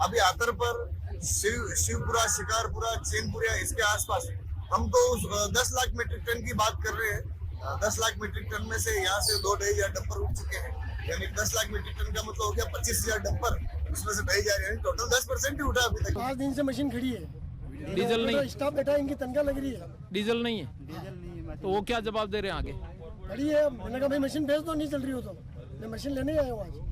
Speaker 22: अभी आतर पर शिवपुरा, शिकारपुरा, चैनपुरिया, इसके आसपास हम तो 10 लाख मीट्रिक टन की बात कर रहे हैं। 10 लाख मीट्रिक टन में से यहाँ से 2-2.5 डंपर उठ चुके हैं, यानी 10 लाख मीट्रिक टन का मतलब हो गया 25,000 डंपर, उसमें से 2.5 यानी टोटल 10% ही उठा अभी तक।
Speaker 23: 5 दिन से मशीन खड़ी है,
Speaker 24: डीजल नहीं,
Speaker 23: स्टाफ बैठा है, इनकी तनख्वाह लग रही है,
Speaker 24: डीजल नहीं है, तो वो क्या जवाब दे रहे हैं आगे?
Speaker 23: खड़ी है, मैंने कहा भाई मशीन भेज दो, नहीं चल रही हो तो मैं मशीन लेने आया हूँ आज।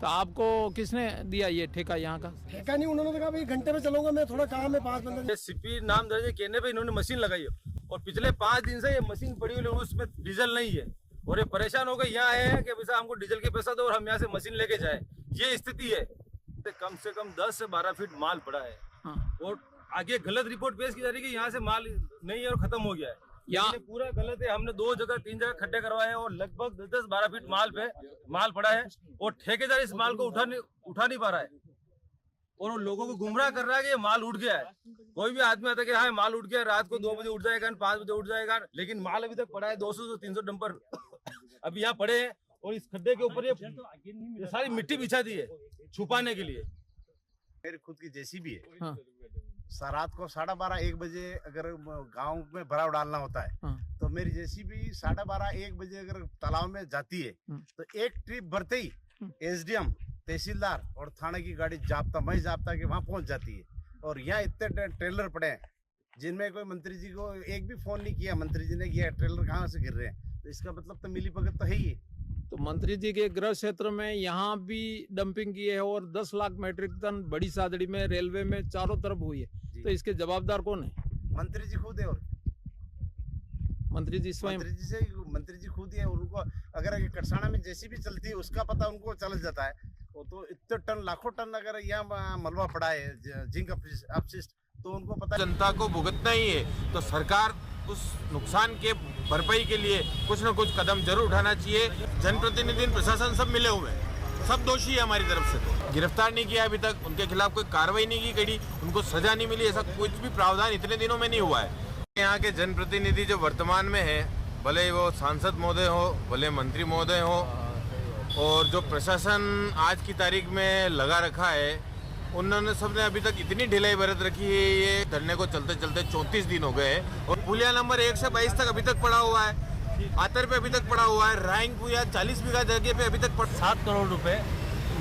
Speaker 24: तो आपको किसने दिया ये ठेका यहाँ का?
Speaker 23: ठेका नहीं, उन्होंने तो कहा भाई घंटे में चलूंगा मैं, थोड़ा काम है 5-15।
Speaker 21: सीपी नाम दर्ज कहने पे इन्होंने मशीन लगाई है और पिछले 5 दिन से ये मशीन पड़ी हुई, उसमें डीजल नहीं है और ये परेशान हो गए यहाँ है कि भैया हमको डीजल के पैसा दो और हम यहाँ से मशीन लेके जाए। ये स्थिति है। कम से कम 10 से 12 फीट माल पड़ा है।
Speaker 24: हाँ।
Speaker 21: और आगे गलत रिपोर्ट पेश की जा रही है कि यहाँ से माल नहीं है और खत्म हो गया है। यहाँ पूरा गलत है। हमने 2 जगह 3 जगह खड्डे करवाए हैं और लगभग 10-12 फीट माल पे माल पड़ा है और ठेकेदार इस माल को उठा नहीं पा रहा है और उन लोगों को गुमराह कर रहा है कि ये माल उठ गया है। कोई भी आदमी आता है कि हाँ माल उठ गया, रात को 2 बजे उठ जाएगा, 5 बजे उठ जाएगा, लेकिन माल अभी तक पड़ा है 200 से 300 डंपर अभी यहाँ पड़े हैं और इस खड्डे के ऊपर ये सारी मिट्टी बिछा दी है छुपाने के लिए।
Speaker 22: मेरी खुद की जेसीबी है।
Speaker 24: हाँ।
Speaker 22: रात को 12:30-1 बजे अगर गांव में भराव डालना होता है तो मेरी जेसीबी 12:30-1 बजे अगर तालाब में जाती है तो एक ट्रिप भरते ही एसडीएम, तहसीलदार और थाने की गाड़ी जाप्ता के वहाँ पहुँच जाती है। और यहाँ इतने ट्रेलर पड़े हैं जिनमें कोई मंत्री जी को एक भी फोन नहीं किया, मंत्री जी ने किया, ट्रेलर कहाँ से गिर रहे हैं, तो इसका मतलब तो मिली भगत तो है ही।
Speaker 24: तो मंत्री जी के गृह क्षेत्र में यहाँ भी डंपिंग की है और 10 लाख मीट्रिक टन बड़ी सादड़ी में रेलवे में चारों तरफ हुई है, तो इसके जवाबदार कौन है?
Speaker 22: मंत्री जी खुद है। और
Speaker 24: मंत्री जी स्वयं,
Speaker 22: मंत्री जी खुद ही है। उनको अगर कटसाना में जैसी भी चलती है उसका पता उनको चल जाता है। वो तो इतने टन, लाखों टन अगर यहाँ मलबा पड़ा है जिंक अपशिष्ट, तो उनको पता।
Speaker 11: जनता को भुगतना ही है, तो सरकार उस नुकसान के भरपाई के लिए कुछ न कुछ कदम जरूर उठाना चाहिए। जनप्रतिनिधि, प्रशासन सब मिले हुए हैं, सब दोषी है हमारी तरफ से। तो गिरफ्तार नहीं किया अभी तक, उनके खिलाफ कोई कार्रवाई नहीं की गई, उनको सजा नहीं मिली, ऐसा कुछ भी प्रावधान इतने दिनों में नहीं हुआ है। यहाँ के जनप्रतिनिधि जो वर्तमान में है, भले वो सांसद महोदय हो, भले मंत्री महोदय हो, और जो प्रशासन आज की तारीख में लगा रखा है, उन्होंने सबने अभी तक इतनी ढिलाई बरत रखी है। ये धरने को चलते चलते 34 दिन हो गए और पुलिया नंबर 1 से 22 तक अभी तक पड़ा हुआ है, आतर पे अभी तक पड़ा हुआ है, राइंग पुलिया 40 बीघा जगह पे अभी तक
Speaker 3: 7 करोड़ रुपए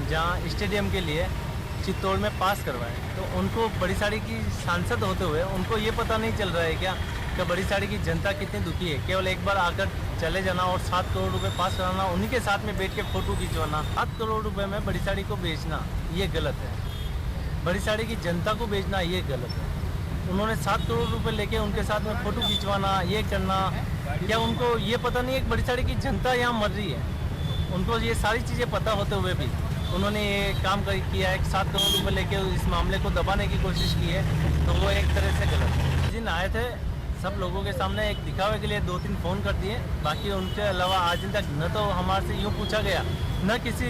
Speaker 3: जहाँ स्टेडियम के लिए चित्तौड़ में पास करवाए, तो उनको बड़ी साड़ी की सांसद होते हुए उनको ये पता नहीं चल रहा है क्या कि बड़ी साड़ी की जनता कितनी दुखी है। केवल एक बार आकर चले जाना और 7 करोड़ रुपए पास कराना, उन्हीं के साथ में बैठ के फोटो खिंचवाना, 7 करोड़ रुपए में बड़ी साड़ी को बेचना ये गलत है। बड़ी साड़ी की जनता को बेचना ये गलत है। उन्होंने 7 करोड़ रुपए लेके उनके साथ में फोटो खिंचवाना, ये करना, क्या उनको ये पता नहीं है कि बड़ी साड़ी की जनता यहाँ मर रही है? उनको ये सारी चीज़ें पता होते हुए भी उन्होंने ये काम किया है कि 7 करोड़ रुपए लेके इस मामले को दबाने की कोशिश की है, तो वो एक तरह से गलत है। जिन आए थे सब लोगों के सामने एक दिखावे के लिए 2-3 फ़ोन कर दिए, बाकी उनके अलावा आज दिन तक न तो हमारे से यूँ पूछा गया, न किसी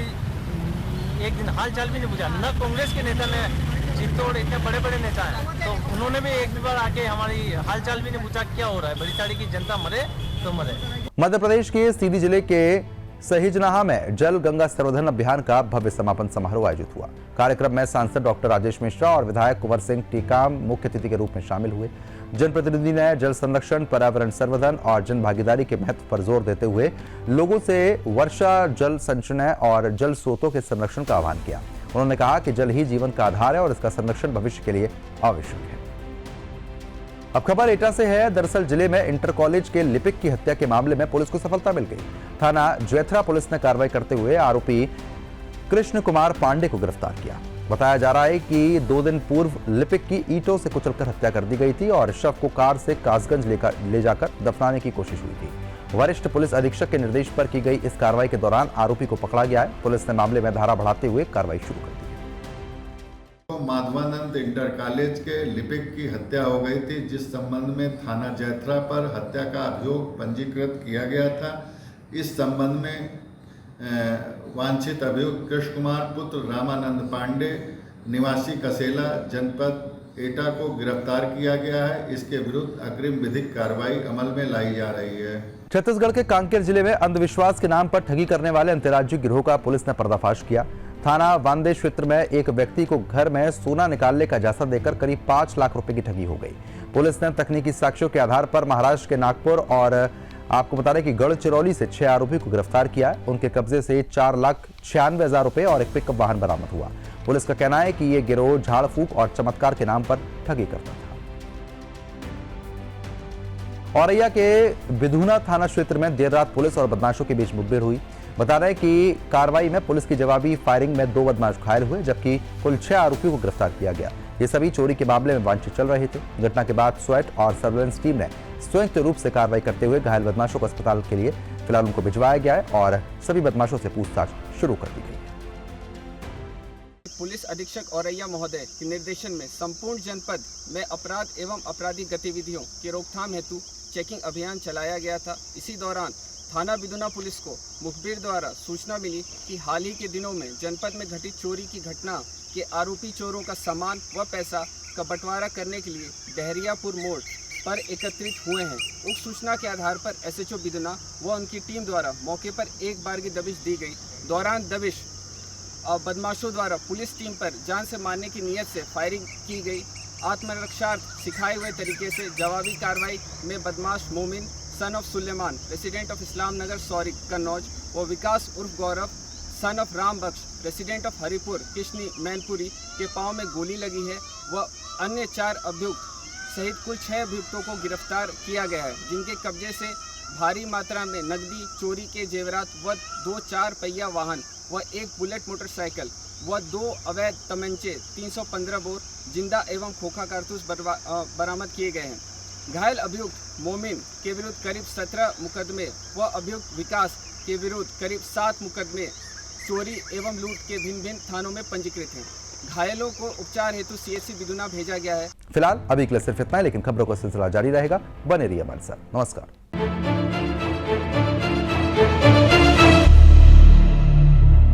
Speaker 3: एक दिन हाल चाल भी नहीं पूछा, न कांग्रेस के नेता ने, चित्तौड़ इतने बड़े बड़े नेता हैं, तो उन्होंने भी एक भी बार आके हमारी हाल चाल भी नहीं पूछा क्या हो रहा है, बड़ी साड़ी की जनता मरे तो मरे।
Speaker 1: मध्य प्रदेश के सीधी जिले के सहिजनाहा में जल गंगा संवर्धन अभियान का भव्य समापन समारोह आयोजित हुआ। कार्यक्रम में सांसद डॉक्टर राजेश मिश्रा और विधायक कुंवर सिंह टीकाम मुख्य अतिथि के रूप में शामिल हुए। जनप्रतिनिधि ने जल संरक्षण, पर्यावरण संवर्धन और जन भागीदारी के महत्व पर जोर देते हुए लोगों से वर्षा जल संचय और जल स्रोतों के संरक्षण का आह्वान किया। उन्होंने कहा कि जल ही जीवन का आधार है और इसका संरक्षण भविष्य के लिए आवश्यक है। अब खबर एटा से है। दरअसल जिले में इंटर कॉलेज के लिपिक की हत्या के मामले में पुलिस को सफलता मिल गई। थाना जैथरा पुलिस ने कार्रवाई करते हुए आरोपी कृष्ण कुमार पांडे को गिरफ्तार किया। बताया जा रहा है कि 2 दिन पूर्व लिपिक की ईंटों से कुचलकर हत्या कर दी गई थी और शव को कार से कासगंज ले जाकर दफनाने की कोशिश हुई थी। वरिष्ठ पुलिस अधीक्षक के निर्देश पर की गई इस कार्रवाई के दौरान आरोपी को पकड़ा गया है। पुलिस ने मामले में धारा बढ़ाते हुए कार्रवाई शुरू कर दी।
Speaker 5: माधवानंद इंटर कॉलेज के लिपिक की हत्या हो गई थी, जिस संबंध में थाना जैथरा पर हत्या का अभियोग पंजीकृत किया गया था। इस संबंध में वांछित अभियुक्त कृष्ण कुमार पुत्र रामानंद पांडे निवासी कसेला जनपद एटा को गिरफ्तार किया गया है। इसके विरुद्ध अग्रिम विधिक कार्रवाई अमल में लाई जा रही है।
Speaker 1: छत्तीसगढ़ के कांकेर जिले में अंधविश्वास के नाम पर ठगी करने वाले अंतर्राज्यीय गिरोह का पुलिस ने पर्दाफाश किया। थाना वांदे क्षेत्र में एक व्यक्ति को घर में सोना निकालने का जासा देकर करीब 5 लाख रुपए की ठगी हो गई। पुलिस ने तकनीकी साक्ष्यों के आधार पर महाराष्ट्र के नागपुर और आपको बता दें कि गढ़चिरौली से 6 आरोपी को गिरफ्तार किया है। उनके कब्जे से 4,96,000 रुपए और एक पिकअप वाहन बरामद हुआ। पुलिस का कहना है कि ये गिरोह झाड़ फूक और चमत्कार के नाम पर ठगी करता था। औरैया के बिधुना थाना क्षेत्र में देर रात पुलिस और बदमाशों के बीच मुठभेड़ हुई। बता रहे हैं कि कार्रवाई में पुलिस की जवाबी फायरिंग में 2 बदमाश घायल हुए, जबकि कुल 6 आरोपियों को गिरफ्तार किया गया। ये सभी चोरी के मामले में वांछित चल रहे थे। घटना के बाद स्वेट और सर्वेलेंस टीम ने संयुक्त रूप से कार्रवाई करते हुए घायल बदमाशों को अस्पताल के लिए फिलहाल उनको भिजवाया गया है और सभी बदमाशों से पूछताछ शुरू कर दी गई है।
Speaker 6: पुलिस अधीक्षक औरैया महोदय के निर्देशन में संपूर्ण जनपद में अपराध एवं आपराधिक गतिविधियों की रोकथाम हेतु चेकिंग अभियान चलाया गया था। इसी दौरान थाना बिदुना पुलिस को मुखबिर द्वारा सूचना मिली कि हाल ही के दिनों में जनपद में घटित चोरी की घटना के आरोपी चोरों का सामान व पैसा का बंटवारा करने के लिए डहरियापुर मोड़ पर एकत्रित हुए हैं। उक्त सूचना के आधार पर SHO बिदुना व उनकी टीम द्वारा मौके पर एक बार की दबिश दी गई। दौरान दबिश बदमाशों द्वारा पुलिस टीम पर जान से मारने की नीयत से फायरिंग की गई। आत्मरक्षार्थ सिखाए हुए तरीके से जवाबी कार्रवाई में बदमाश Momin son of Suleman resident of Islam Nagar Saurikh Kannauj व विकास उर्फ Gaurav son of Ram Bakhsh resident of Haripur Kishni Mainpuri के पांव में गोली लगी है व अन्य 4 अभियुक्त सहित कुल 6 अभियुक्तों को गिरफ्तार किया गया है, जिनके कब्जे से भारी मात्रा में नकदी, चोरी के जेवरात व 2 4 पहिया वाहन व 1 बुलेट मोटरसाइकिल व 2 अवैध तमंचे 315 बोर जिंदा एवं खोखा कारतूस बरामद किए गए हैं। घायल अभियुक्त मोमिन के विरुद्ध करीब 17 मुकदमे व अभियुक्त विकास के विरुद्ध करीब 7 मुकदमे चोरी एवं लूट के भिन्न भिन्न थानों में पंजीकृत हैं। घायलों को उपचार हेतु CHC बिदुना भेजा गया है।
Speaker 1: फिलहाल अभी के लिए सिर्फ इतना है, लेकिन खबरों का सिलसिला जारी रहेगा। बने रहिए हमारे साथ। नमस्कार।